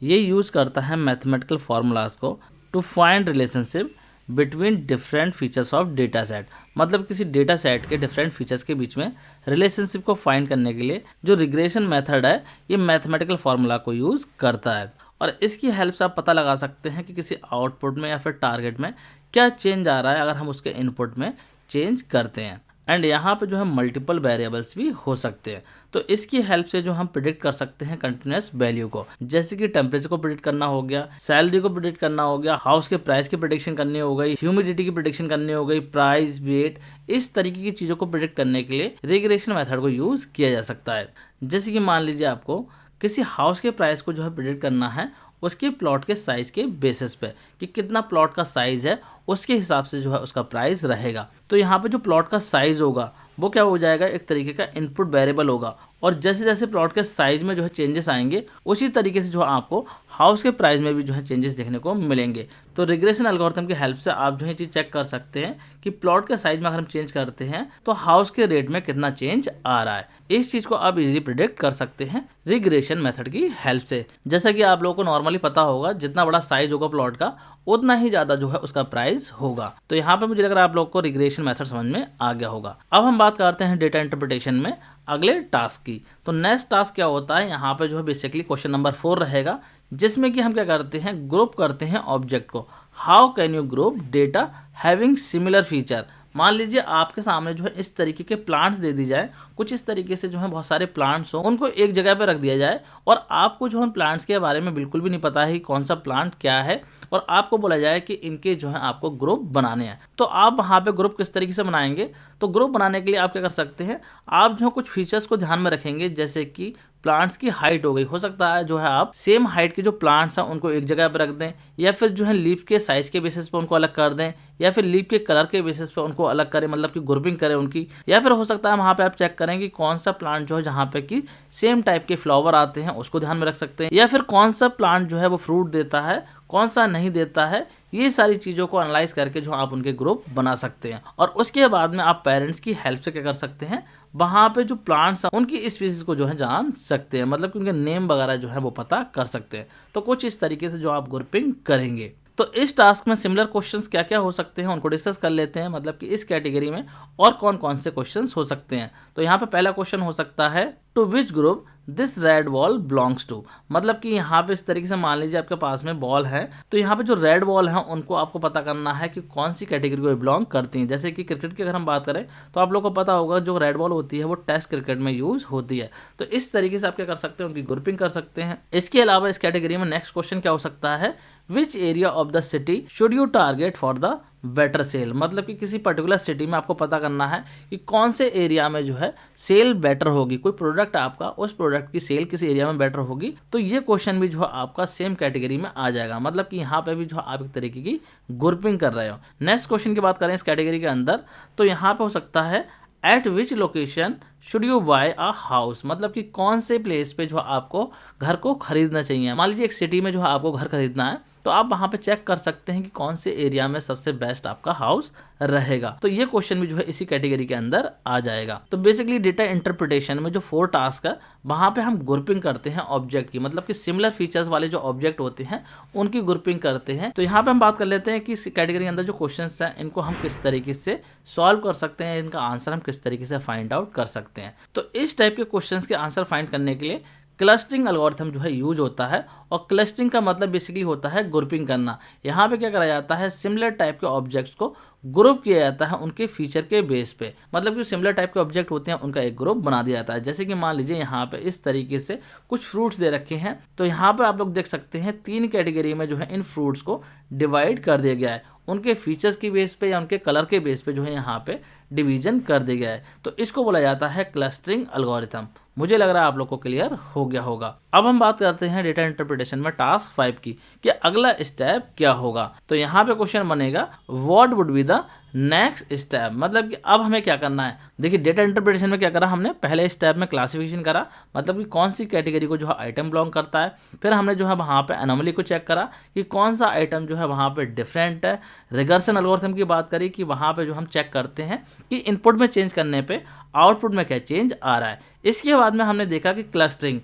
ये यूज़ करता है मैथमेटिकल फार्मूलाज को to find relationship between different features of data set, मतलब किसी डेटा सेट के डिफरेंट फीचर्स के बीच में रिलेशनशिप को फाइंड करने के लिए जो रिग्रेशन मेथड है ये मैथमेटिकल फार्मूला को यूज़ करता है, और इसकी हेल्प से आप पता लगा सकते हैं कि किसी आउटपुट में या फिर टारगेट में क्या चेंज आ रहा है अगर हम उसके इनपुट में चेंज करते हैं। एंड यहाँ पे जो है मल्टीपल वेरिएबल्स भी हो सकते हैं, तो इसकी हेल्प से जो हम प्रिडिक्ट कर सकते हैं कंटिन्यूस वैल्यू को, जैसे कि टेम्परेचर को प्रिडिक्ट करना हो गया, सैलरी को प्रिडिक्ट करना हो गया, हाउस के प्राइस की प्रिडिक्शन करनी हो गई, ह्यूमिडिटी की प्रिडिक्शन करनी हो गई, प्राइस, वेट, इस तरीके की चीज़ों को प्रिडिक्ट करने के लिए रिग्रेशन मेथड को यूज़ किया जा सकता है। जैसे कि मान लीजिए आपको किसी हाउस के प्राइस को जो है प्रिडिक्ट करना है उसके प्लॉट के साइज़ के बेसिस पे, कि कितना प्लॉट का साइज़ है उसके हिसाब से जो है उसका प्राइस रहेगा। तो यहाँ पे जो प्लॉट का साइज़ होगा वो क्या हो जाएगा, एक तरीके का इनपुट वेरिएबल होगा, और जैसे जैसे प्लॉट के साइज में जो है चेंजेस आएंगे उसी तरीके से जो आपको हाउस के प्राइस में भी जो है चेंजेस देखने को मिलेंगे। तो रिग्रेशन एल्गोरिथम की हेल्प से आप जो है चीज़ चेक कर सकते हैं कि प्लॉट के साइज में अगर हम चेंज करते हैं तो हाउस के रेट में कितना चेंज आ रहा है। इस चीज़ को आप इजीली प्रिडिक्ट कर सकते हैं रिग्रेशन मेथड की हेल्प से। जैसा कि आप लोगों को नॉर्मली पता होगा जितना बड़ा साइज होगा प्लॉट का उतना ही ज़्यादा जो है उसका प्राइस होगा। तो यहाँ पे मुझे लग रहा है आप लोग को रिग्रेशन मेथड समझ में आ गया होगा। अब हम बात करते हैं डेटा इंटरप्रिटेशन में अगले टास्क की। तो नेक्स्ट टास्क क्या होता है, यहाँ पे जो है बेसिकली क्वेश्चन नंबर 4 रहेगा, जिसमें कि हम क्या करते हैं, ग्रुप करते हैं ऑब्जेक्ट को। How can you group data having similar feature. मान लीजिए आपके सामने जो है इस तरीके के प्लांट्स दे दी जाए, कुछ इस तरीके से जो है बहुत सारे प्लांट्स हो, उनको एक जगह पे रख दिया जाए, और आपको जो उन प्लांट्स के बारे में बिल्कुल भी नहीं पता है कि कौन सा प्लांट क्या है, और आपको बोला जाए कि इनके जो है आपको ग्रुप बनाने हैं। तो आप वहाँ पे ग्रुप किस तरीके से बनाएंगे, तो ग्रुप बनाने के लिए आप क्या कर सकते हैं, आप जो कुछ फीचर्स को ध्यान में रखेंगे, जैसे कि प्लांट्स की हाइट हो गई, हो सकता है जो है आप सेम हाइट के जो प्लांट्स हैं उनको एक जगह पर रख दें, या फिर जो है लीफ के साइज के बेसिस पे उनको अलग कर दें, या फिर लीफ के कलर के बेसिस पे उनको अलग करें, मतलब कि ग्रुपिंग करें उनकी। या फिर हो सकता है वहाँ पे आप चेक करें कि कौन सा प्लांट जो है जहाँ पे कि सेम टाइप के फ्लावर आते हैं उसको ध्यान में रख सकते हैं, या फिर कौन सा प्लांट जो है वो फ्रूट देता है, कौन सा नहीं देता है। ये सारी चीज़ों को एनालाइज करके जो आप उनके ग्रुप बना सकते हैं, और उसके बाद में आप पेरेंट्स की हेल्प से क्या कर सकते हैं, वहाँ पे जो प्लांट्स हैं उनकी स्पीसीज को जो है जान सकते हैं, मतलब कि उनके नेम वगैरह जो है वो पता कर सकते हैं। तो कुछ इस तरीके से जो आप ग्रुपिंग करेंगे। तो इस टास्क में सिमिलर क्वेश्चंस क्या क्या हो सकते हैं उनको डिस्कस कर लेते हैं, मतलब कि इस कैटेगरी में और कौन कौन से क्वेश्चंस हो सकते हैं। तो यहाँ पे पहला क्वेश्चन हो सकता है, to which group this red ball belongs to. मतलब कि यहाँ पे इस तरीके से मान लीजिए आपके पास में बॉल है, तो यहाँ पे जो रेड बॉल है उनको आपको पता करना है कि कौन सी कैटेगरी को बिलोंग करती हैं। जैसे कि क्रिकेट की अगर हम बात करें तो आप लोग को पता होगा जो रेड बॉल होती है वो टेस्ट क्रिकेट में यूज होती है। तो इस तरीके से आप क्या कर सकते हैं, उनकी ग्रुपिंग कर सकते हैं। इसके अलावा इस कैटेगरी में नेक्स्ट क्वेश्चन क्या हो सकता है, which area of the city should you target for the better sale. मतलब कि किसी पर्टिकुलर सिटी में आपको पता करना है कि कौन से एरिया में जो है सेल बेटर होगी, कोई प्रोडक्ट आपका उस प्रोडक्ट की सेल किसी एरिया में बेटर होगी। तो ये क्वेश्चन भी जो है आपका सेम कैटेगरी में आ जाएगा, मतलब कि यहाँ पे भी जो आप एक तरीके की ग्रुपिंग कर रहे हो। नेक्स्ट क्वेश्चन की बात करें इस कैटेगरी के अंदर, तो यहाँ पे हो सकता है, at which location should you buy a house. मतलब कि कौन से प्लेस पे जो आपको घर को खरीदना चाहिए। मान लीजिए एक सिटी में जो है आपको घर खरीदना है, तो आप वहाँ पे चेक कर सकते हैं कि कौन से एरिया में सबसे बेस्ट आपका हाउस रहेगा। तो ये क्वेश्चन भी जो है इसी कैटेगरी के अंदर आ जाएगा। तो बेसिकली डेटा इंटरप्रिटेशन में जो 4 टास्क है वहाँ पे हम ग्रुपिंग करते हैं ऑब्जेक्ट की, मतलब कि सिमिलर फीचर्स वाले जो ऑब्जेक्ट होते हैं उनकी ग्रुपिंग करते हैं। तो यहाँ पे हम बात कर लेते हैं कि इस कैटेगरी के अंदर जो क्वेश्चन हैं इनको हम किस तरीके से सॉल्व कर सकते हैं, इनका आंसर हम किस तरीके से फाइंड आउट कर सकते हैं। तो इस टाइप के क्वेश्चंस के आंसर फाइंड करने के लिए क्लस्टरिंग एल्गोरिथम जो है यूज होता है। और क्लस्टरिंग का मतलब बेसिकली होता है ग्रुपिंग करना। यहाँ पे क्या करा जाता है, सिमिलर टाइप के ऑब्जेक्ट्स को ग्रुप किया जाता है उनके फीचर के बेस पे। मतलब कि सिमिलर टाइप के ऑब्जेक्ट होते हैं उनका एक ग्रुप बना दिया जाता है। जैसे कि मान लीजिए यहाँ पे इस तरीके से कुछ फ्रूट्स दे रखे हैं, तो यहाँ पे आप लोग देख सकते हैं 3 कैटेगरी में जो है इन फ्रूट्स को डिवाइड कर दिया गया है। उनके फीचर्स की बेस पे या उनके कलर के बेस पे जो है यहाँ पे डिवीजन कर दिया गया है। तो इसको बोला जाता है क्लस्टरिंग एल्गोरिथम। मुझे लग रहा है आप लोग को क्लियर हो गया होगा। अब हम बात करते हैं डेटा इंटरप्रिटेशन में टास्क 5 की कि अगला स्टेप क्या होगा। तो यहाँ पे क्वेश्चन बनेगा what would be the next step. मतलब कि अब हमें क्या करना है। देखिए डेटा इंटरप्रिटेशन में क्या करा हमने, पहले स्टेप में क्लासिफिकेशन करा, मतलब कि कौन सी कैटेगरी को जो है आइटम बिलोंग करता है। फिर हमने जो है वहाँ पे एनोमली को चेक करा कि कौन सा आइटम जो है वहाँ पे डिफरेंट है। रिगर्सन एल्गोरिथम की बात करी कि वहाँ पे जो हम चेक करते हैं कि इनपुट में चेंज करने पे आउटपुट में क्या चेंज आ रहा है। इसके बाद में हमने देखा कि क्लस्टरिंग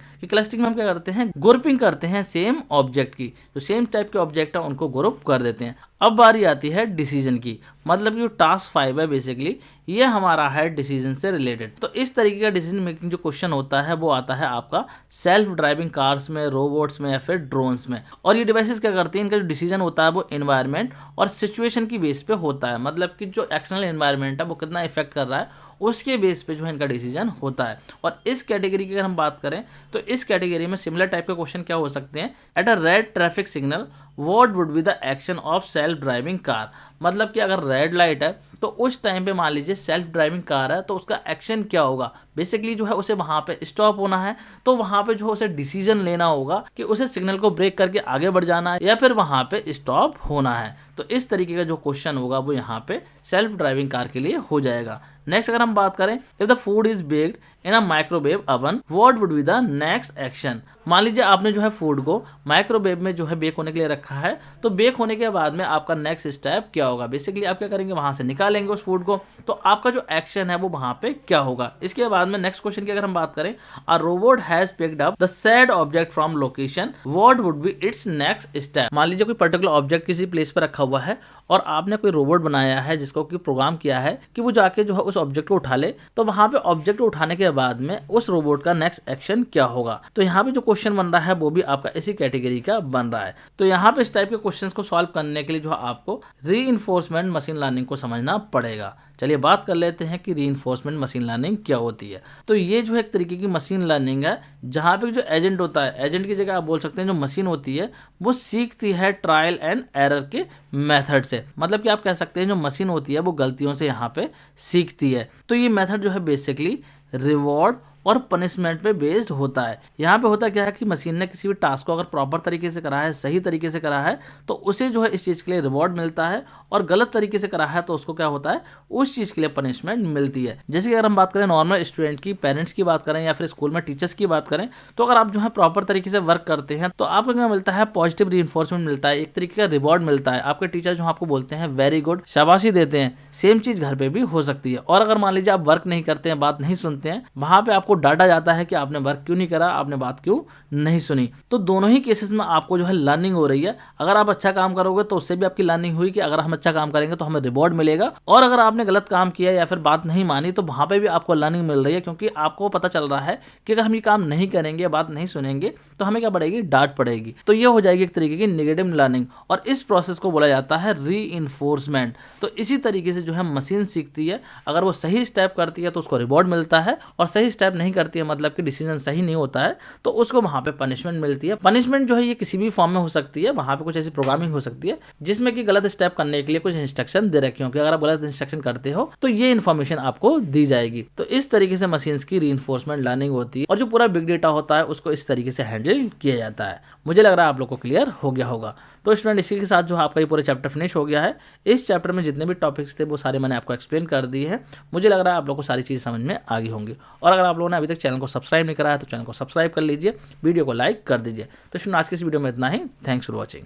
में हम क्या करते हैं, ग्रुपिंग करते हैं सेम ऑब्जेक्ट की। जो सेम टाइप के ऑब्जेक्ट है उनको ग्रुप कर देते हैं। अब बारी आती है डिसीजन की। मतलब कि जो टास्क 5 है बेसिकली ये हमारा है डिसीजन से रिलेटेड। तो इस तरीके का डिसीजन मेकिंग जो क्वेश्चन होता है वो आता है आपका सेल्फ ड्राइविंग कार्स में, रोबोट्स में या फिर ड्रोन्स में। और ये डिवाइसेस क्या करती हैं, इनका जो डिसीजन होता है वो एनवायरनमेंट और सिचुएशन की बेस पे होता है। मतलब कि जो एक्सटर्नल एनवायरनमेंट है वो कितना इफेक्ट कर रहा है उसके बेस पे जो है इनका डिसीजन होता है। और इस कैटेगरी की अगर हम बात करें तो इस कैटेगरी में सिमिलर टाइप के क्वेश्चन क्या हो सकते हैं, at a red traffic signal what would be the action of self driving car. मतलब कि अगर रेड लाइट है तो उस टाइम पे मान लीजिए सेल्फ ड्राइविंग कार है तो उसका एक्शन क्या होगा। बेसिकली जो है उसे वहाँ पे स्टॉप होना है, तो वहाँ पे जो उसे डिसीजन लेना होगा कि उसे सिग्नल को ब्रेक करके आगे बढ़ जाना है या फिर वहाँ पे स्टॉप होना है। तो इस तरीके का जो क्वेश्चन होगा वो यहाँ पे सेल्फ ड्राइविंग कार के लिए हो जाएगा। नेक्स्ट अगर हम बात करें, if the food is baked in a microwave oven what would be the next action. मान लीजिए आपने जो है फूड को माइक्रोवेव में जो है बेक होने के लिए रखा है, तो बेक होने के बाद में आपका नेक्स्ट स्टेप क्या होगा। बेसिकली आप क्या करेंगे, वहां से निकालेंगे उस फूड को, तो आपका जो एक्शन है वो वहां पे क्या होगा। इसके बाद में नेक्स्ट क्वेश्चन की अगर हम बात करें, a robot has picked up the sad object from location what would be it's next step. मान लीजिए कोई पर्टिकुलर ऑब्जेक्ट किसी प्लेस पर रखा हुआ है और आपने कोई रोबोट बनाया है जिसको कि प्रोग्राम किया है कि वो जाके जो है उस ऑब्जेक्ट को उठा ले, तो वहां पे ऑब्जेक्ट को उठाने के बाद में उस रोबोट का नेक्स्ट एक्शन क्या होगा। तो यहाँ पे जो क्वेश्चन बन रहा है वो भी आपका इसी कैटेगरी का बन रहा है। तो यहाँ पे इस टाइप के क्वेश्चंस को सॉल्व करने के लिए जो आपको रीइंफोर्समेंट मशीन लर्निंग को समझना पड़ेगा। चलिए बात कर लेते हैं कि रीइंफोर्समेंट मशीन लर्निंग क्या होती है। तो ये जो है एक तरीके की मशीन लर्निंग है जहाँ पे जो एजेंट होता है, एजेंट की जगह आप बोल सकते हैं जो मशीन होती है वो सीखती है ट्रायल एंड एरर के मेथड से। मतलब कि आप कह सकते हैं जो मशीन होती है वो गलतियों से यहाँ पे सीखती है। तो ये मेथड जो है बेसिकली रिवॉर्ड और पनिशमेंट पे बेस्ड होता है। यहाँ पे होता क्या है कि मशीन ने किसी भी टास्क को अगर प्रॉपर तरीके से करा है, सही तरीके से करा है, तो उसे जो है इस चीज़ के लिए रिवॉर्ड मिलता है, और गलत तरीके से करा है तो उसको क्या होता है, उस चीज़ के लिए पनिशमेंट मिलती है। जैसे कि अगर हम बात करें नॉर्मल स्टूडेंट की, पेरेंट्स की बात करें या फिर स्कूल में टीचर्स की बात करें, तो अगर आप जो है प्रॉपर तरीके से वर्क करते हैं तो आपको क्या मिलता है, पॉजिटिव रीइंफोर्समेंट मिलता है, एक तरीके का रिवॉर्ड मिलता है। आपके टीचर जो आपको बोलते हैं वेरी गुड, शाबाशी देते हैं। सेम चीज़ घर पे भी हो सकती है। और अगर मान लीजिए आप वर्क नहीं करते हैं, बात नहीं सुनते हैं, वहां पे आपको डांटा जाता है कि आपने वर्क क्यों नहीं करा, आपने बात क्यों नहीं सुनी। तो दोनों ही केसेस में आपको जो है लर्निंग हो रही है। अगर आप अच्छा काम करोगे तो उससे भी आपकी लर्निंग हुई कि अगर हम अच्छा काम करेंगे तो हमें रिवॉर्ड मिलेगा, और अगर आपने गलत काम किया या फिर बात नहीं मानी तो वहां पे भी आपको लर्निंग मिल रही है, क्योंकि आपको पता चल रहा है कि अगर हम ये काम नहीं करेंगे, बात नहीं सुनेंगे, तो हमें क्या पड़ेगी, डांट पड़ेगी। तो ये हो जाएगी एक तरीके की नेगेटिव लर्निंग, और इस प्रोसेस को बोला जाता है रीइंफोर्समेंट। तो इसी तरीके से जो है मशीन सीखती है। अगर वो सही स्टेप करती है तो उसको रिवॉर्ड मिलता है, और सही स्टेप नहीं करती है, मतलब कि डिसीजन सही नहीं होता है, तो उसको वहां पे पनिशमेंट मिलती है। पनिशमेंट जो है ये किसी भी फॉर्म में हो सकती है। वहां पे कुछ ऐसी प्रोग्रामिंग हो सकती है जिसमें कि गलत स्टेप करने के लिए कुछ इंस्ट्रक्शन दे रखे हो कि अगर आप गलत इंस्ट्रक्शन करते हो तो ये इन्फॉर्मेशन आपको दी जाएगी। तो इस तरीके से मशीन्स की रीइंफोर्समेंट लर्निंग होती है, और जो पूरा बिग डेटा होता है उसको इस तरीके से हैंडल किया जाता है। मुझे लग रहा है आप लोग को क्लियर हो गया होगा। तो स्टूडेंट इसी के साथ जो आपका ये पूरा चैप्टर फिनिश हो गया है। इस चैप्टर में जितने भी टॉपिक्स थे वो सारे मैंने आपको एक्सप्लेन कर दिए हैं। मुझे लग रहा है आप लोग को सारी चीज़ समझ में आ गई होंगी। और अगर आप लोगों ने अभी तक चैनल को सब्सक्राइब नहीं करा है तो चैनल को सब्सक्राइब कर लीजिए, वीडियो को लाइक कर दीजिए। तो स्टूडेंट आज की इस वीडियो में इतना ही। Thanks for watching.